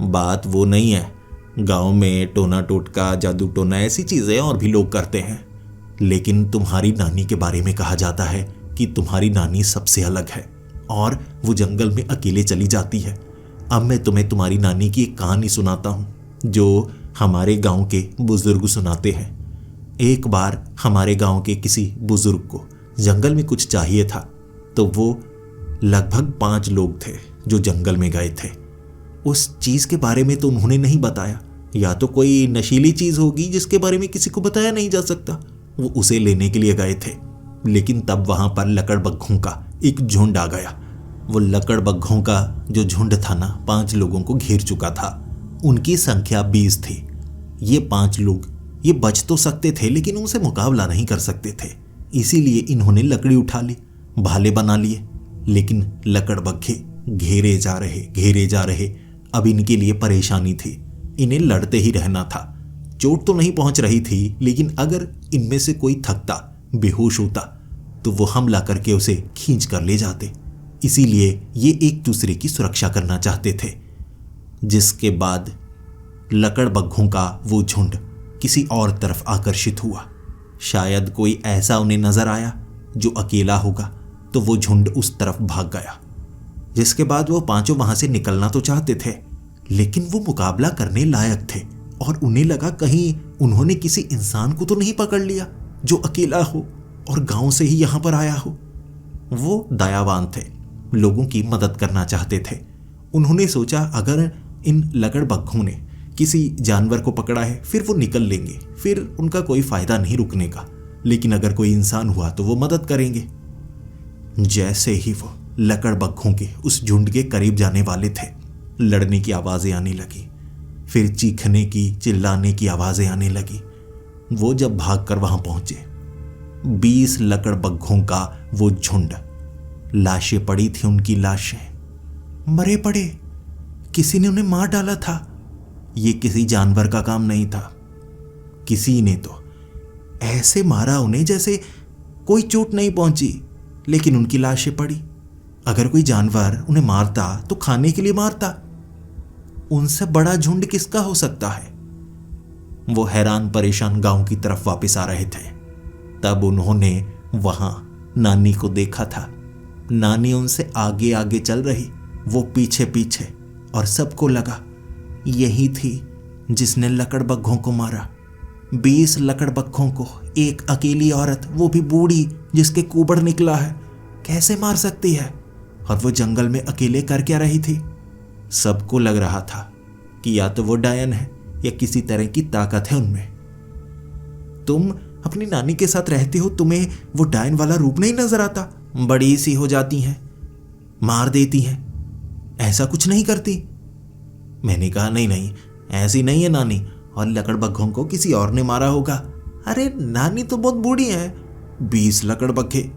बात वो नहीं है, गांव में टोना टोटका, जादू टोना ऐसी चीज़ें और भी लोग करते हैं, लेकिन तुम्हारी नानी के बारे में कहा जाता है कि तुम्हारी नानी सबसे अलग है और वो जंगल में अकेले चली जाती है। अब मैं तुम्हें तुम्हारी नानी की एक कहानी सुनाता हूँ जो हमारे गांव के बुजुर्ग सुनाते हैं। एक बार हमारे गांव के किसी बुजुर्ग को जंगल में कुछ चाहिए था, तो वो लगभग 5 लोग थे जो जंगल में गए थे। उस चीज़ के बारे में तो उन्होंने नहीं बताया, या तो कोई नशीली चीज़ होगी जिसके बारे में किसी को बताया नहीं जा सकता। वो उसे लेने के लिए गए थे, लेकिन तब वहाँ पर लकड़बग्घों का एक झुंड आ गया। वो लकड़बग्घों का जो झुंड था ना, 5 लोगों को घेर चुका था। उनकी संख्या 20 थी। ये 5 लोग ये बच तो सकते थे, लेकिन उनसे मुकाबला नहीं कर सकते थे, इसीलिए इन्होंने लकड़ी उठा ली, भाले बना लिए। लेकिन लकड़बग्घे घेरे जा रहे। अब इनके लिए परेशानी थी, इन्हें लड़ते ही रहना था। चोट तो नहीं पहुंच रही थी, लेकिन अगर इनमें से कोई थकता, बेहोश होता, तो वो हमला करके उसे खींच कर ले जाते। इसीलिए ये एक दूसरे की सुरक्षा करना चाहते थे। जिसके बाद लकड़बग्घों का वो झुंड किसी और तरफ आकर्षित हुआ। शायद कोई ऐसा उन्हें नजर आया जो अकेला होगा, तो वो झुंड उस तरफ भाग गया। जिसके बाद वो 5 वहां से निकलना तो चाहते थे, लेकिन वो मुकाबला करने लायक थे और उन्हें लगा कहीं उन्होंने किसी इंसान को तो नहीं पकड़ लिया जो अकेला हो और गांव से ही यहां पर आया हो। वो दयावान थे, लोगों की मदद करना चाहते थे। उन्होंने सोचा अगर इन लकड़बग्घों ने किसी जानवर को पकड़ा है, फिर वो निकल लेंगे, फिर उनका कोई फायदा नहीं रुकने का, लेकिन अगर कोई इंसान हुआ तो वो मदद करेंगे। जैसे ही वो लकड़बग्घों के उस झुंड के करीब जाने वाले थे, लड़ने की आवाजें आने लगी, फिर चीखने की, चिल्लाने की आवाजें आने लगी। वो जब भागकर वहां पहुंचे, 20 लकड़बग्घों का वो झुंड, लाशें पड़ी थी, उनकी लाशें मरे पड़े, किसी ने उन्हें मार डाला था। ये किसी जानवर का काम नहीं था, किसी ने तो ऐसे मारा उन्हें जैसे कोई चोट नहीं पहुंची, लेकिन उनकी लाशें पड़ी। अगर कोई जानवर उन्हें मारता तो खाने के लिए मारता, उनसे बड़ा झुंड किसका हो सकता है। वो हैरान परेशान गांव की तरफ वापस आ रहे थे, तब उन्होंने वहां नानी को देखा था। नानी उनसे आगे आगे चल रही, वो पीछे पीछे, और सबको लगा यही थी जिसने लकड़बग्घों को मारा। 20 लकड़बग्घों को एक अकेली औरत, वो भी बूढ़ी जिसके कुबड़ निकला है, कैसे मार सकती है? और वो जंगल में अकेले कर क्या रही थी? सबको लग रहा था कि या तो वो डायन है या किसी तरह की ताकत है उनमें। तुम अपनी नानी के साथ रहते हो, तुम्हें वो डायन वाला रूप नहीं नजर आता? बड़ी सी हो जाती हैं, मार देती हैं, ऐसा कुछ नहीं करती? मैंने कहा नहीं नहीं, ऐसी नहीं है नानी, और लकड़बग्घों को किसी और ने मारा होगा। अरे नानी तो बहुत बूढ़ी है, 20 लकड़बग्घे,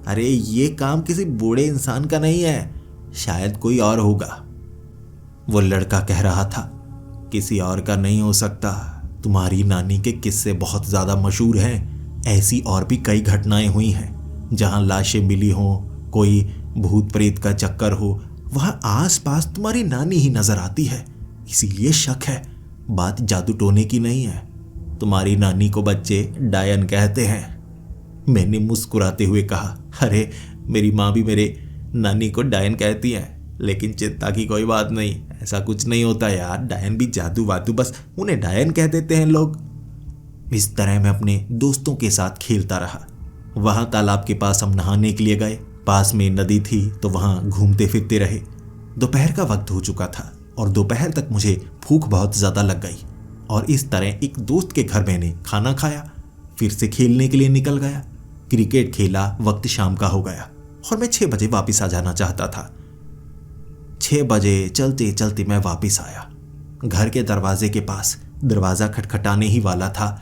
अरे ये काम किसी बूढ़े इंसान का नहीं है, शायद कोई और होगा। वो लड़का कह रहा था किसी और का नहीं हो सकता, तुम्हारी नानी के किस्से बहुत ज्यादा मशहूर हैं, ऐसी और भी कई घटनाएं हुई हैं जहां लाशें मिली हों, कोई भूत प्रेत का चक्कर हो, वहां आसपास तुम्हारी नानी ही नजर आती है, इसीलिए शक है, बात जादू टोने की नहीं है। तुम्हारी नानी को बच्चे डायन कहते हैं। मैंने मुस्कुराते हुए कहा, अरे मेरी माँ भी मेरे नानी को डायन कहती है, लेकिन चिंता की कोई बात नहीं, ऐसा कुछ नहीं होता यार, डायन भी जादू वादू, बस उन्हें डायन कह देते हैं लोग। इस तरह मैं अपने दोस्तों के साथ खेलता रहा। वहां तालाब के पास हम नहाने के लिए गए, पास में नदी थी तो वहां घूमते फिरते रहे। दोपहर का वक्त हो चुका था और दोपहर तक मुझे भूख बहुत ज्यादा लग गई, और इस तरह एक दोस्त के घर मैंने खाना खाया, फिर से खेलने के लिए निकल गया। क्रिकेट खेला, वक्त शाम का हो गया और मैं 6 बजे वापस आ जाना चाहता था। 6 बजे चलते चलते मैं वापस आया। घर के दरवाजे के पास दरवाजा खटखटाने ही वाला था,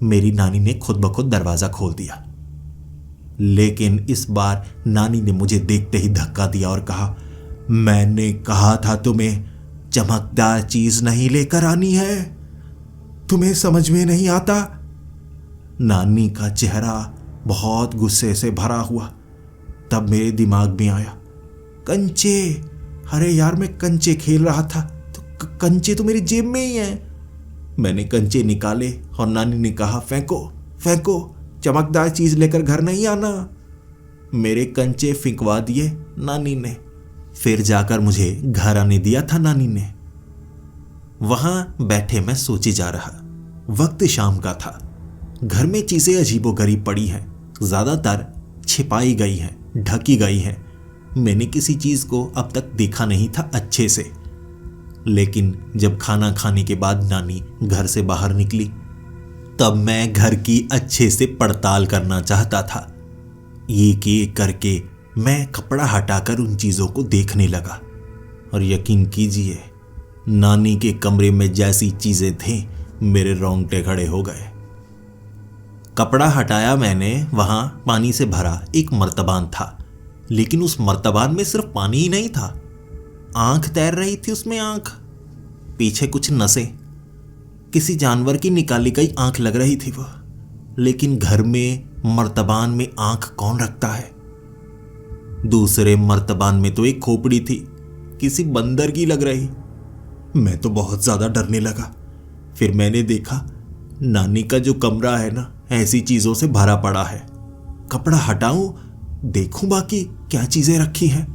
मेरी नानी ने खुद ब खुद दरवाजा खोल दिया। लेकिन इस बार नानी ने मुझे देखते ही धक्का दिया और कहा, मैंने कहा था तुम्हें चमकदार चीज नहीं लेकर आनी है, तुम्हें समझ में नहीं आता? नानी का चेहरा बहुत गुस्से से भरा हुआ। तब मेरे दिमाग में आया, कंचे, अरे यार मैं कंचे खेल रहा था, तो कंचे तो मेरी जेब में ही हैं। मैंने कंचे निकाले और नानी ने कहा, फेंको फेंको, चमकदार चीज लेकर घर नहीं आना। मेरे कंचे फिंकवा दिए नानी ने, फिर जाकर मुझे घर आने दिया था नानी ने। वहां बैठे मैं सोचे जा रहा। वक्त शाम का था। घर में चीजें अजीबोगरीब पड़ी हैं, ज्यादातर छिपाई गई हैं, ढकी गई हैं। मैंने किसी चीज को अब तक देखा नहीं था अच्छे से। लेकिन जब खाना खाने के बाद नानी घर से बाहर निकली, तब मैं घर की अच्छे से पड़ताल करना चाहता था। एक एक करके मैं कपड़ा हटाकर उन चीजों को देखने लगा, और यकीन कीजिए नानी के कमरे में जैसी चीजें थीं, मेरे रोंगटे खड़े हो गए। कपड़ा हटाया मैंने, वहां पानी से भरा एक मर्तबान था, लेकिन उस मर्तबान में सिर्फ पानी ही नहीं था, आंख तैर रही थी उसमें, आंख, पीछे कुछ नसें, किसी जानवर की निकाली गई आंख लग रही थी वो। लेकिन घर में मर्तबान में आंख कौन रखता है? दूसरे मर्तबान में तो एक खोपड़ी थी, किसी बंदर की लग रही। मैं तो बहुत ज्यादा डरने लगा। फिर मैंने देखा नानी का जो कमरा है ना, ऐसी चीजों से भरा पड़ा है। कपड़ा हटाऊं, देखूं बाकी क्या चीजें रखी हैं।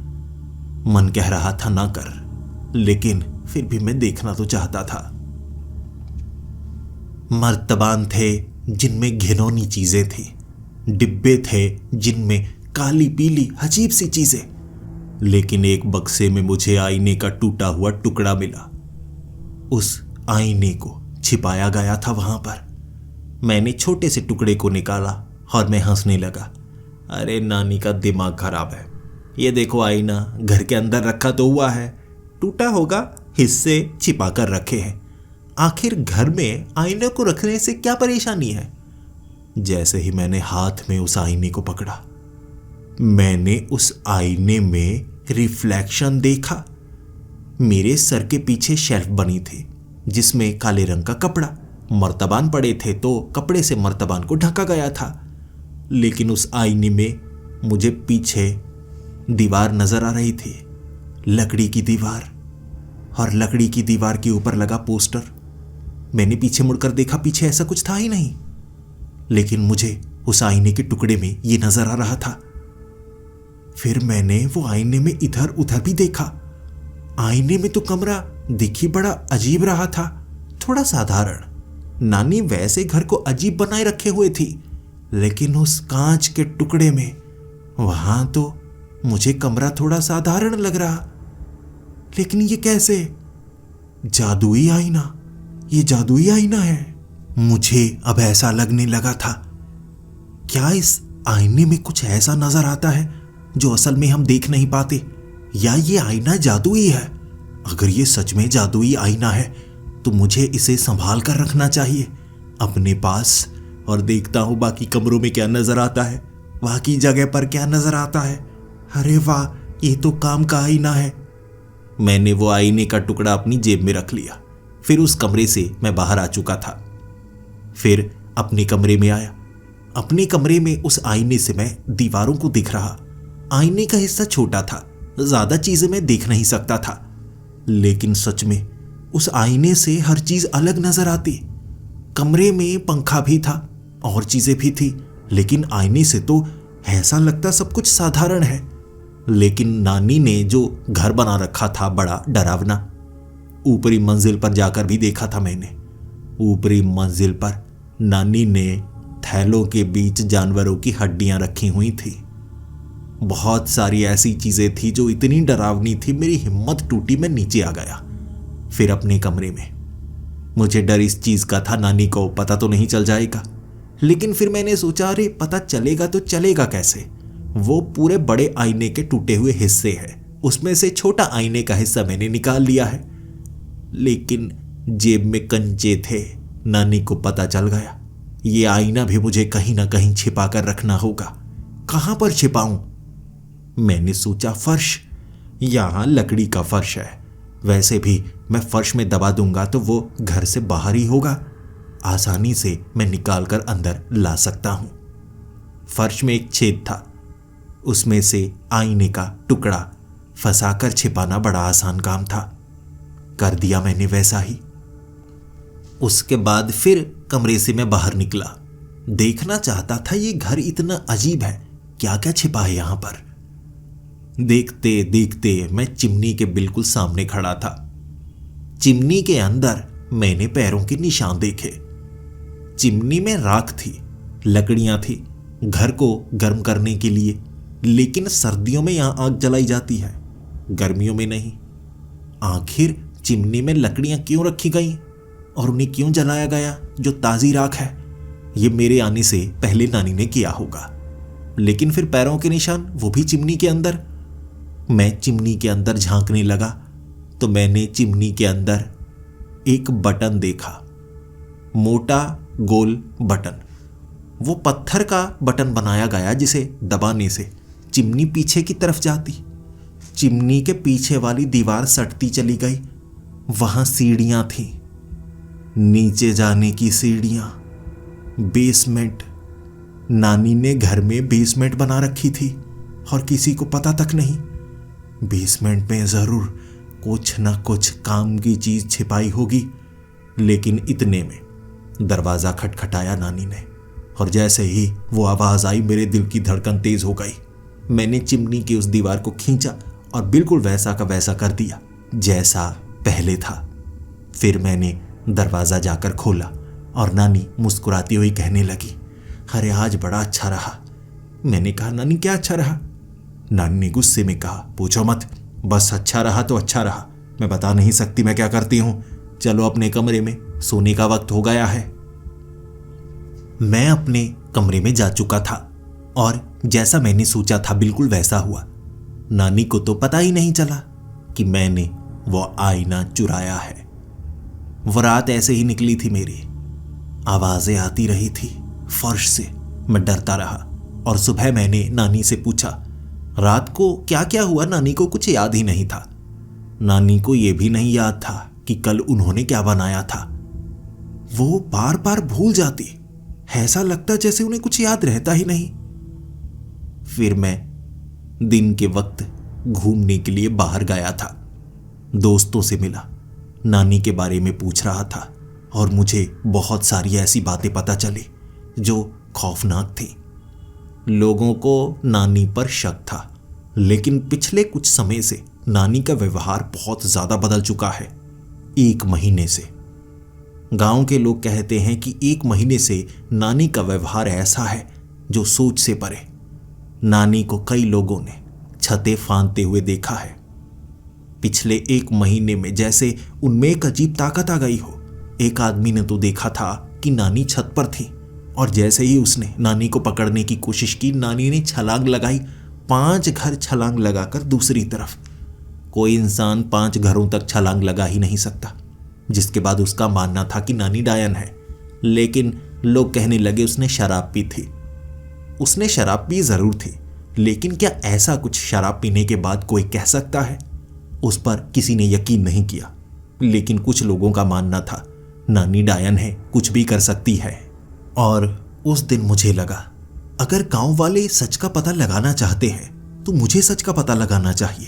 मन कह रहा था ना कर, लेकिन फिर भी मैं देखना तो चाहता था। मर्तबान थे जिनमें घिनौनी चीजें थी, डिब्बे थे जिनमें काली पीली अजीब सी चीजें। लेकिन एक बक्से में मुझे आईने का टूटा हुआ टुकड़ा मिला। उस आईने को छिपाया गया था वहां पर। मैंने छोटे से टुकड़े को निकाला और मैं हंसने लगा। अरे नानी का दिमाग खराब है, ये देखो आईना घर के अंदर रखा तो हुआ है, टूटा होगा, हिस्से छिपा कर रखे हैं। आखिर घर में आईने को रखने से क्या परेशानी है? जैसे ही मैंने हाथ में उस आईने को पकड़ा, मैंने उस आईने में रिफ्लेक्शन देखा। मेरे सर के पीछे शेल्फ बनी थी जिसमें काले रंग का कपड़ा, मर्तबान पड़े थे तो कपड़े से मर्तबान को ढका गया था। लेकिन उस आईने में मुझे पीछे दीवार नजर आ रही थी, लकड़ी की दीवार, और लकड़ी की दीवार के ऊपर लगा पोस्टर। मैंने पीछे मुड़कर देखा, पीछे ऐसा कुछ था ही नहीं, लेकिन मुझे उस आईने के टुकड़े में ये नजर आ रहा था। फिर मैंने वो आईने में इधर उधर भी देखा। आईने में तो कमरा दिख ही बड़ा अजीब रहा था, थोड़ा साधारण, नानी वैसे घर को अजीब बनाए रखे हुए थी, लेकिन उस कांच के टुकड़े में वहां तो मुझे कमरा थोड़ा साधारण लग रहा। लेकिन ये कैसे? जादुई आईना, ये जादुई आईना है। मुझे अब ऐसा लगने लगा था, क्या इस आईने में कुछ ऐसा नजर आता है जो असल में हम देख नहीं पाते, या ये आईना जादुई है? अगर ये सच में जादुई आईना है तो मुझे इसे संभाल कर रखना चाहिए अपने पास, और देखता हूं बाकी कमरों में क्या नजर आता है, बाकी जगह पर क्या नजर आता है। अरे वाह, ये तो काम का आईना है। मैंने वो आईने का टुकड़ा अपनी जेब में रख लिया। फिर उस कमरे से मैं बाहर आ चुका था। फिर अपने कमरे में आया। अपने कमरे में उस आईने से मैं दीवारों को दिख रहा। आईने का हिस्सा छोटा था, ज्यादा चीजें मैं देख नहीं सकता था, लेकिन सच में उस आईने से हर चीज अलग नजर आती। कमरे में पंखा भी था और चीजें भी थी, लेकिन आईने से तो ऐसा लगता सब कुछ साधारण है। लेकिन नानी ने जो घर बना रखा था बड़ा डरावना। ऊपरी मंजिल पर जाकर भी देखा था मैंने। ऊपरी मंजिल पर नानी ने थैलों के बीच जानवरों की हड्डियां रखी हुई थी। बहुत सारी ऐसी चीजें थी जो इतनी डरावनी थी, मेरी हिम्मत टूटी, मैं नीचे आ गया। फिर अपने कमरे में। मुझे डर इस चीज का था, नानी को पता तो नहीं चल जाएगा। लेकिन फिर मैंने सोचा, अरे पता चलेगा तो चलेगा कैसे? वो पूरे बड़े आईने के टूटे हुए हिस्से हैं, उसमें से छोटा आईने का हिस्सा मैंने निकाल लिया है। लेकिन जेब में कंचे थे, नानी को पता चल गया। ये आईना भी मुझे कहीं ना कहीं छिपा कर रखना होगा। कहां पर छिपाऊं? मैंने सोचा फर्श, यहां लकड़ी का फर्श है, वैसे भी मैं फर्श में दबा दूंगा तो वो घर से बाहर ही होगा, आसानी से मैं निकाल कर अंदर ला सकता हूं। फर्श में एक छेद था, उसमें से आईने का टुकड़ा फंसाकर छिपाना बड़ा आसान काम था। कर दिया मैंने वैसा ही। उसके बाद फिर कमरे से मैं बाहर निकला। देखना चाहता था ये घर इतना अजीब है, क्या क्या छिपा है यहां पर। देखते देखते मैं चिमनी के बिल्कुल सामने खड़ा था। चिमनी के अंदर मैंने पैरों के निशान देखे। चिमनी में राख थी, लकड़ियां थी घर को गर्म करने के लिए, लेकिन सर्दियों में यहां आग जलाई जाती है, गर्मियों में नहीं। आखिर चिमनी में लकड़ियां क्यों रखी गई और उन्हें क्यों जलाया गया जो ताजी राख है? ये मेरे आने से पहले नानी ने किया होगा। लेकिन फिर पैरों के निशान, वो भी चिमनी के अंदर। मैं चिमनी के अंदर झांकने लगा तो मैंने चिमनी के अंदर एक बटन देखा, मोटा गोल बटन। वो पत्थर का बटन बनाया गया जिसे दबाने से चिमनी पीछे की तरफ जाती। चिमनी के पीछे वाली दीवार सटती चली गई। वहां सीढ़ियां थीं, नीचे जाने की सीढ़ियां, बेसमेंट। नानी ने घर में बेसमेंट बना रखी थी और किसी को पता तक नहीं। बेसमेंट में जरूर कुछ ना कुछ काम की चीज छिपाई होगी। लेकिन इतने में दरवाजा खटखटाया नानी ने, और जैसे ही वो आवाज आई मेरे दिल की धड़कन तेज हो गई। मैंने चिमनी की उस दीवार को खींचा और बिल्कुल वैसा का वैसा कर दिया जैसा पहले था। फिर मैंने दरवाजा जाकर खोला और नानी मुस्कुराती हुई कहने लगी, अरे आज बड़ा अच्छा रहा। मैंने कहा, नानी क्या अच्छा रहा? नानी ने गुस्से में कहा, पूछो मत, बस अच्छा रहा तो अच्छा रहा, मैं बता नहीं सकती मैं क्या करती हूं। चलो अपने कमरे में, सोने का वक्त हो गया है। मैं अपने कमरे में जा चुका था और जैसा मैंने सोचा था बिल्कुल वैसा हुआ। नानी को तो पता ही नहीं चला कि मैंने वो आईना चुराया है। वो रात ऐसे ही निकली थी मेरी। आवाजें आती रही थी फर्श से, मैं डरता रहा। और सुबह मैंने नानी से पूछा, रात को क्या क्या हुआ? नानी को कुछ याद ही नहीं था। नानी को यह भी नहीं याद था कि कल उन्होंने क्या बनाया था। वो बार बार भूल जाती, ऐसा लगता जैसे उन्हें कुछ याद रहता ही नहीं। फिर मैं दिन के वक्त घूमने के लिए बाहर गया था। दोस्तों से मिला, नानी के बारे में पूछ रहा था और मुझे बहुत सारी ऐसी बातें पता चली जो खौफनाक थी। लोगों को नानी पर शक था, लेकिन पिछले कुछ समय से नानी का व्यवहार बहुत ज्यादा बदल चुका है। 1 महीने से गांव के लोग कहते हैं कि 1 महीने से नानी का व्यवहार ऐसा है जो सोच से परे। नानी को कई लोगों ने छतें फांदते हुए देखा है। पिछले 1 महीने में जैसे उनमें एक अजीब ताकत आ गई हो। एक आदमी ने तो देखा था कि नानी छत पर थी और जैसे ही उसने नानी को पकड़ने की कोशिश की, नानी ने छलांग लगाई, 5 घर छलांग लगाकर दूसरी तरफ। कोई इंसान 5 घरों तक छलांग लगा ही नहीं सकता। जिसके बाद उसका मानना था कि नानी डायन है। लेकिन लोग कहने लगे उसने शराब पी थी। उसने शराब पी जरूर थी, लेकिन क्या ऐसा कुछ शराब पीने के बाद कोई कह सकता है? उस पर किसी ने यकीन नहीं किया, लेकिन कुछ लोगों का मानना था नानी डायन है, कुछ भी कर सकती है। और उस दिन मुझे लगा अगर गांव वाले सच का पता लगाना चाहते हैं तो मुझे सच का पता लगाना चाहिए।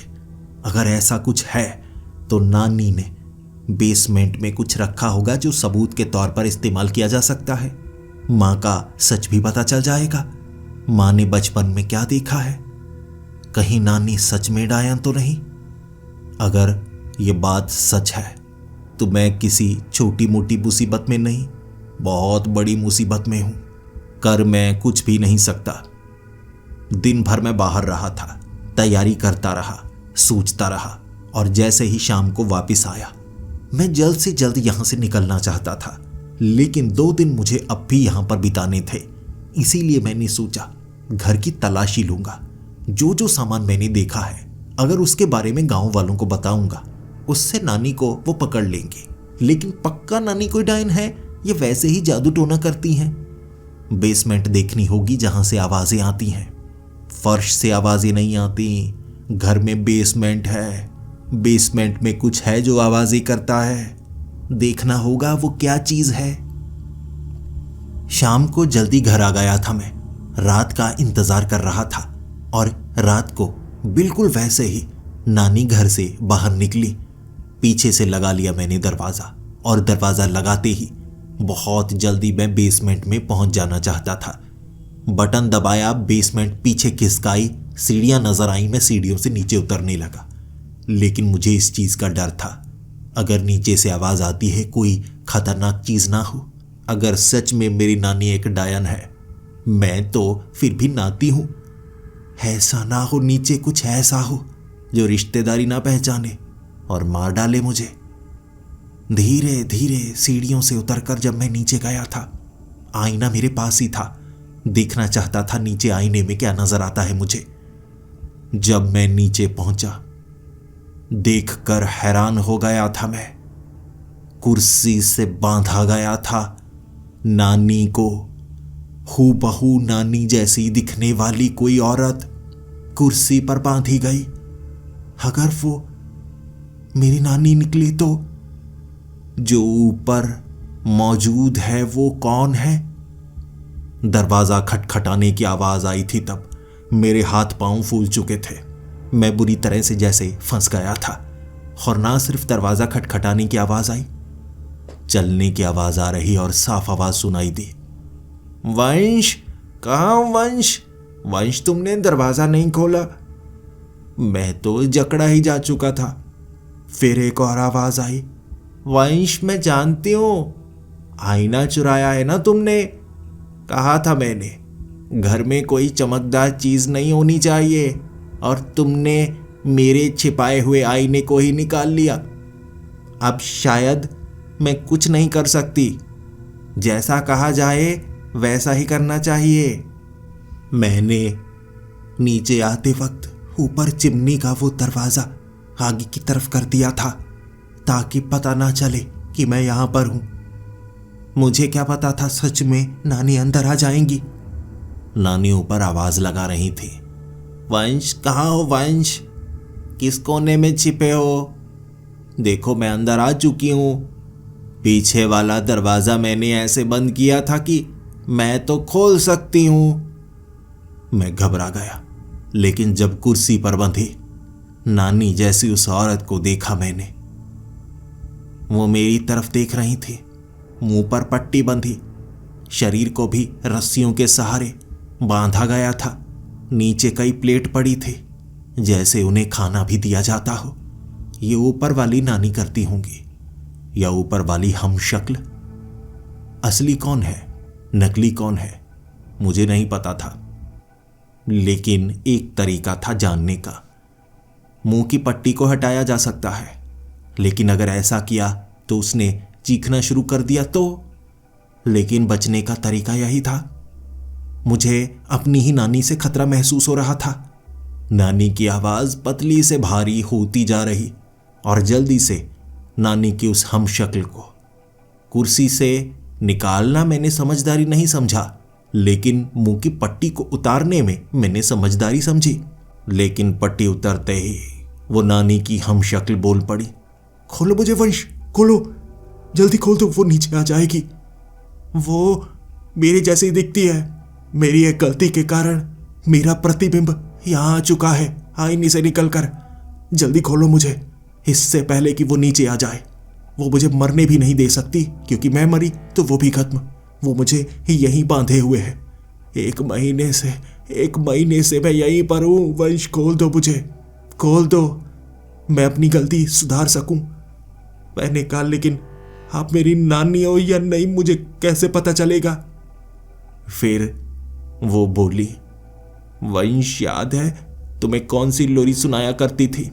अगर ऐसा कुछ है तो नानी ने बेसमेंट में कुछ रखा होगा जो सबूत के तौर पर इस्तेमाल किया जा सकता है। मां का सच भी पता चल जाएगा। मां ने बचपन में क्या देखा है? कहीं नानी सच में डायन तो नहीं? अगर ये बात सच है तो मैं किसी छोटी मोटी मुसीबत में नहीं, बहुत बड़ी मुसीबत में हूं। कर मैं कुछ भी नहीं सकता। दिन भर मैं बाहर रहा था, तैयारी करता रहा, सोचता रहा और जैसे ही शाम को वापस आया, मैं जल्द से जल्द यहां से निकलना चाहता था। लेकिन 2 दिन मुझे अब भी यहां पर बिताने थे। इसीलिए मैंने सोचा घर की तलाशी लूंगा। जो जो सामान मैंने देखा है, अगर उसके बारे में गांव वालों को बताऊंगा, उससे नानी को वो पकड़ लेंगे। लेकिन पक्का नानी कोई डायन है, ये वैसे ही जादू टोना करती हैं। बेसमेंट देखनी होगी जहां से आवाजें आती हैं। फर्श से आवाजें नहीं आती। घर में बेसमेंट है, बेसमेंट में कुछ है जो आवाजें करता है। देखना होगा वो क्या चीज है। शाम को जल्दी घर आ गया था मैं। रात का इंतजार कर रहा था और रात को बिल्कुल वैसे ही नानी घर से बाहर निकली। पीछे से लगा लिया मैंने दरवाजा और दरवाजा लगाते ही बहुत जल्दी मैं बेसमेंट में पहुंच जाना चाहता था। बटन दबाया, बेसमेंट पीछे खिसकाई, सीढ़ियां नजर आई। मैं सीढ़ियों से नीचे उतरने लगा, लेकिन मुझे इस चीज का डर था, अगर नीचे से आवाज आती है कोई खतरनाक चीज ना हो। अगर सच में मेरी नानी एक डायन है, मैं तो फिर भी नाती हूं। ऐसा ना हो नीचे कुछ ऐसा हो जो रिश्तेदारी ना पहचाने और मार डाले मुझे। धीरे धीरे सीढ़ियों से उतरकर जब मैं नीचे गया था, आईना मेरे पास ही था। देखना चाहता था नीचे आईने में क्या नजर आता है मुझे। जब मैं नीचे पहुंचा, देखकर हैरान हो गया था मैं। कुर्सी से बांधा गया था नानी को। हूबहू नानी जैसी दिखने वाली कोई औरत कुर्सी पर बांधी गई। अगर वो मेरी नानी निकली तो जो ऊपर मौजूद है वो कौन है? दरवाजा खटखटाने की आवाज आई थी। तब मेरे हाथ पांव फूल चुके थे। मैं बुरी तरह से जैसे फंस गया था। और ना सिर्फ दरवाजा खटखटाने की आवाज आई, चलने की आवाज आ रही और साफ आवाज सुनाई दी। वंश, कहाँ वंश? वंश, तुमने दरवाजा नहीं खोला। मैं तो जकड़ा ही जा चुका था। फिर एक और आवाज आई, वंश, मैं जानती हूं, आईना चुराया है ना तुमने। कहा था मैंने, घर में कोई चमकदार चीज नहीं होनी चाहिए, और तुमने मेरे छिपाए हुए आईने को ही निकाल लिया। अब शायद मैं कुछ नहीं कर सकती। जैसा कहा जाए वैसा ही करना चाहिए। मैंने नीचे आते वक्त ऊपर चिमनी का वो दरवाजा आगे की तरफ कर दिया था, ताकि पता ना चले कि मैं यहां पर हूं। मुझे क्या पता था सच में नानी अंदर आ जाएंगी। नानी ऊपर आवाज लगा रही थी, वंश, कहाँ हो वंश? किस कोने में छिपे हो? देखो मैं अंदर आ चुकी हूं। पीछे वाला दरवाजा मैंने ऐसे बंद किया था कि मैं तो खोल सकती हूं। मैं घबरा गया, लेकिन जब कुर्सी पर बंधी नानी जैसी उस औरत को देखा मैंने, वो मेरी तरफ देख रही थी। मुंह पर पट्टी बंधी, शरीर को भी रस्सियों के सहारे बांधा गया था। नीचे कई प्लेट पड़ी थी, जैसे उन्हें खाना भी दिया जाता हो। ये ऊपर वाली नानी करती होंगी, या ऊपर वाली हम शक्ल। असली कौन है, नकली कौन है, मुझे नहीं पता था। लेकिन एक तरीका था जानने का। मुंह की पट्टी को हटाया जा सकता है, लेकिन अगर ऐसा किया तो उसने चीखना शुरू कर दिया तो। लेकिन बचने का तरीका यही था। मुझे अपनी ही नानी से खतरा महसूस हो रहा था। नानी की आवाज पतली से भारी होती जा रही और जल्दी से नानी की उस हमशक्ल को कुर्सी से निकालना मैंने समझदारी नहीं समझा, लेकिन मुंह की पट्टी को उतारने में मैंने समझदारी समझी। लेकिन पट्टी उतरते ही वो नानी की हमशक्ल बोल पड़ी, खोलो मुझे वंश, खोलो, जल्दी खोल दो, वो नीचे आ जाएगी। वो मेरे जैसी दिखती है। मेरी एक गलती के कारण मेरा प्रतिबिंब यहां आ चुका है आईने से निकलकर। जल्दी खोलो मुझे, इससे पहले कि वो नीचे आ जाए। वो मुझे मरने भी नहीं दे सकती, क्योंकि मैं मरी तो वो भी खत्म। वो मुझे यहीं बांधे हुए है। एक महीने से मैं यहीं पर हूं। वंश खोल दो मुझे, खोल दो, मैं अपनी गलती सुधार सकूं। मैंने कहा, लेकिन आप मेरी नानी हो या नहीं मुझे कैसे पता चलेगा। फिर वो बोली, वंश याद है तुम्हें कौन सी लोरी सुनाया करती थी?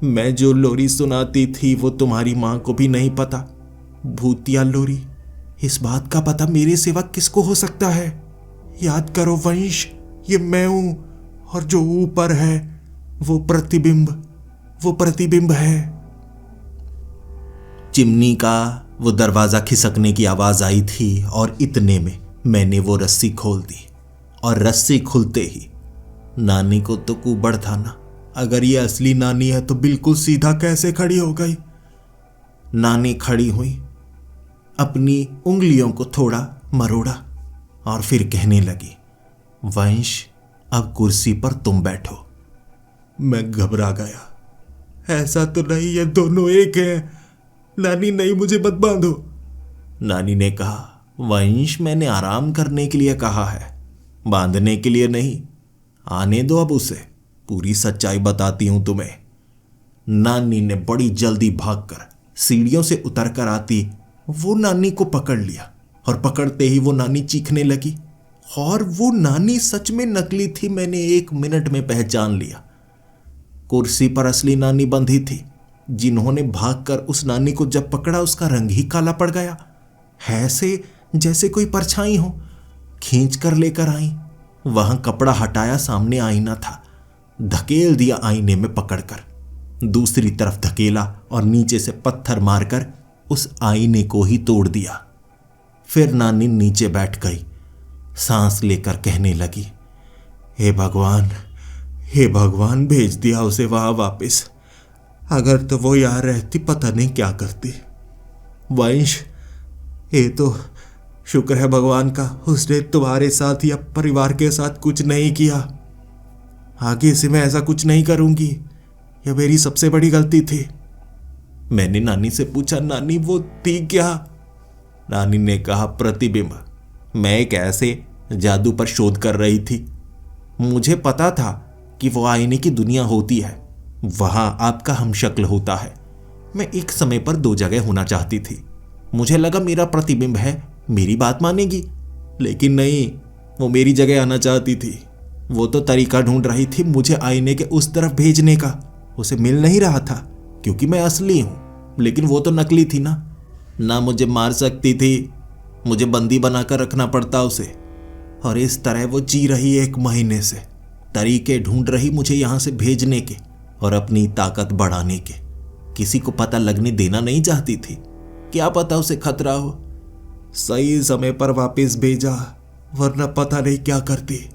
मैं जो लोरी सुनाती थी वो तुम्हारी मां को भी नहीं पता। भूतिया लोरी। इस बात का पता मेरे सिवा किसको हो सकता है? याद करो वंश, ये मैं हूं, और जो ऊपर है वो प्रतिबिंब है। चिमनी का वो दरवाजा खिसकने की आवाज आई थी और इतने में मैंने वो रस्सी खोल दी। और रस्सी खुलते ही नानी को तो कुबड़ था ना, अगर ये असली नानी है तो बिल्कुल सीधा कैसे खड़ी हो गई। नानी खड़ी हुई, अपनी उंगलियों को थोड़ा मरोड़ा और फिर कहने लगी, वंश अब कुर्सी पर तुम बैठो। मैं घबरा गया। ऐसा तो नहीं, ये दोनों एक हैं। नानी नहीं, मुझे मत बांधो। नानी ने कहा, वंश मैंने आराम करने के लिए कहा है, बांधने के लिए नहीं। आने दो अब उसे, पूरी सच्चाई बताती हूं तुम्हें। नानी ने बड़ी जल्दी भागकर सीढ़ियों से उतरकर आती वो नानी को पकड़ लिया और पकड़ते ही वो नानी चीखने लगी। और वो नानी सच में नकली थी, मैंने 1 मिनट में पहचान लिया। कुर्सी पर असली नानी बंधी थी। जिन्होंने भागकर उस नानी को जब पकड़ा उसका रंग ही काला पड़ गया, ऐसे जैसे कोई परछाई हो। खींच कर लेकर आई। वहां कपड़ा हटाया, सामने आईना था, धकेल दिया आईने में पकड़कर। दूसरी तरफ धकेला और नीचे से पत्थर मारकर उस आईने को ही तोड़ दिया। फिर नानी नीचे बैठ गई, सांस लेकर कहने लगी, हे भगवान भेज दिया उसे वहां वापस। अगर तो वो यहाँ रहती पता नहीं क्या करती। वंश, ये तो शुक्र है भगवान का, उसने तुम्हारे साथ या परिवार के साथ कुछ नहीं किया। आगे से मैं ऐसा कुछ नहीं करूंगी, यह मेरी सबसे बड़ी गलती थी। मैंने नानी से पूछा, नानी वो थी क्या? नानी ने कहा, प्रतिबिंब। मैं एक ऐसे जादू पर शोध कर रही थी। मुझे पता था कि वो आईने की दुनिया होती है, वहां आपका हमशक्ल होता है। मैं एक समय पर 2 जगह होना चाहती थी। मुझे लगा मेरा प्रतिबिंब है, मेरी बात मानेगी, लेकिन नहीं, वो मेरी जगह आना चाहती थी। वो तो तरीका ढूंढ रही थी मुझे आईने के उस तरफ भेजने का। उसे मिल नहीं रहा था क्योंकि मैं असली हूं, लेकिन वो तो नकली थी ना मुझे मार सकती थी, मुझे बंदी बनाकर रखना पड़ता उसे। और इस तरह वो जी रही 1 महीने से, तरीके ढूंढ रही मुझे यहां से भेजने के और अपनी ताकत बढ़ाने के। किसी को पता लगने देना नहीं चाहती थी, क्या पता उसे खतरा हो। सही समय पर वापस भेजा, वरना पता नहीं क्या करती।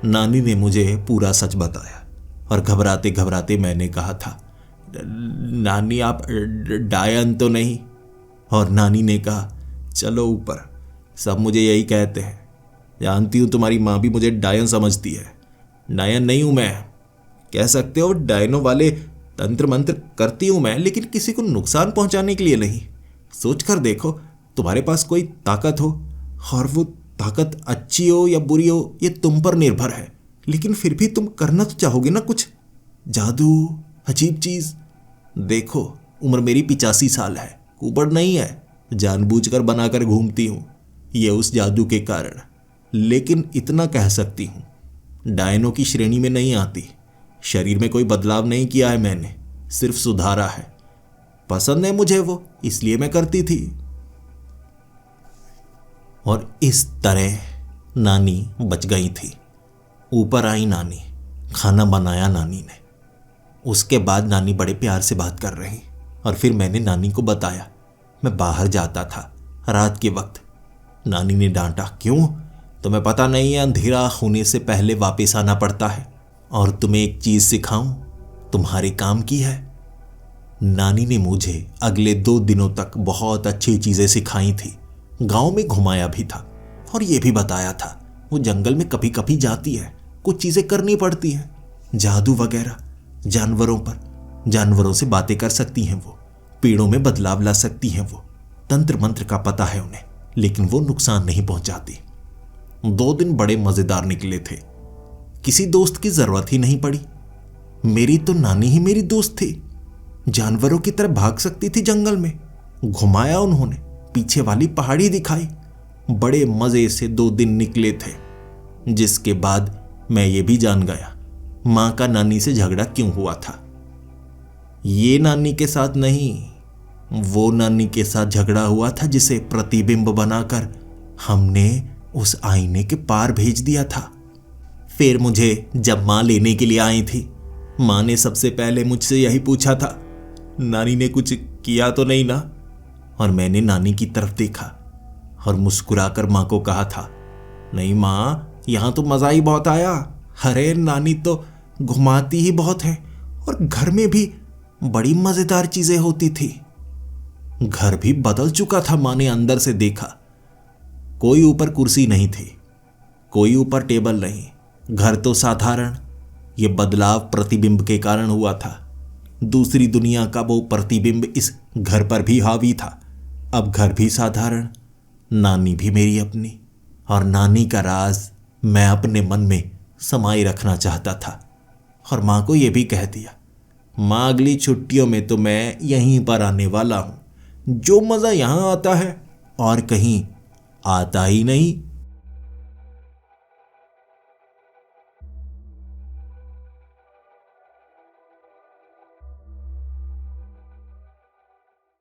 नानी ने मुझे पूरा सच बताया और घबराते घबराते मैंने कहा था, नानी आप डायन तो नहीं? और नानी ने कहा, चलो ऊपर, सब मुझे यही कहते हैं। जानती हूं तुम्हारी मां भी मुझे डायन समझती है। डायन नहीं हूं मैं, कह सकते हो डायनों वाले तंत्र मंत्र करती हूं मैं, लेकिन किसी को नुकसान पहुंचाने के लिए नहीं। सोच कर देखो, तुम्हारे पास कोई ताकत हो और वो ताकत अच्छी हो या बुरी हो ये तुम पर निर्भर है, लेकिन फिर भी तुम करना तो चाहोगे ना कुछ जादू, अजीब चीज। देखो, उम्र मेरी 85 साल है, कुबड़ नहीं है, जानबूझकर बनाकर घूमती हूँ, ये उस जादू के कारण। लेकिन इतना कह सकती हूँ, डायनों की श्रेणी में नहीं आती। शरीर में कोई बदलाव नहीं किया है मैंने, सिर्फ सुधारा है। पसंद है मुझे वो, इसलिए मैं करती थी। और इस तरह नानी बच गई थी। ऊपर आई नानी, खाना बनाया नानी ने। उसके बाद नानी बड़े प्यार से बात कर रही, और फिर मैंने नानी को बताया मैं बाहर जाता था रात के वक्त। नानी ने डांटा, क्यों? तुम्हें पता नहीं है अंधेरा होने से पहले वापस आना पड़ता है। और तुम्हें एक चीज सिखाऊं, तुम्हारे काम की है। नानी ने मुझे अगले 2 दिनों तक बहुत अच्छी चीजें सिखाई थी। गांव में घुमाया भी था और यह भी बताया था वो जंगल में कभी कभी जाती है, कुछ चीजें करनी पड़ती हैं, जादू वगैरह। जानवरों पर, जानवरों से बातें कर सकती हैं वो, पेड़ों में बदलाव ला सकती हैं वो, तंत्र मंत्र का पता है उन्हें, लेकिन वो नुकसान नहीं पहुंचाती। 2 दिन बड़े मजेदार निकले थे। किसी दोस्त की जरूरत ही नहीं पड़ी। मेरी तो नानी ही मेरी दोस्त थी। जानवरों की तरह भाग सकती थी जंगल में। घुमाया उन्होंने, पीछे वाली पहाड़ी दिखाई। बड़े मजे से 2 दिन निकले थे, जिसके बाद मैं ये भी जान गया मां का नानी से झगड़ा क्यों हुआ था। ये नानी के साथ नहीं, वो नानी के साथ झगड़ा हुआ था जिसे प्रतिबिंब बनाकर हमने उस आईने के पार भेज दिया था। फिर मुझे जब मां लेने के लिए आई थी, मां ने सबसे पहले मुझसे यही पूछा था, नानी ने कुछ किया तो नहीं ना? और मैंने नानी की तरफ देखा और मुस्कुराकर मां को कहा था, नहीं मां, यहां तो मजा ही बहुत आया। अरे नानी तो घुमाती ही बहुत है, और घर में भी बड़ी मजेदार चीजें होती थी। घर भी बदल चुका था, मां ने अंदर से देखा। कोई ऊपर कुर्सी नहीं थी, कोई ऊपर टेबल नहीं, घर तो साधारण। ये बदलाव प्रतिबिंब के कारण हुआ था। दूसरी दुनिया का वो प्रतिबिंब इस घर पर भी हावी था। अब घर भी साधारण, नानी भी मेरी अपनी, और नानी का राज मैं अपने मन में समाये रखना चाहता था। और मां को यह भी कह दिया, मां अगली छुट्टियों में तो मैं यहीं पर आने वाला हूं। जो मजा यहां आता है और कहीं आता ही नहीं।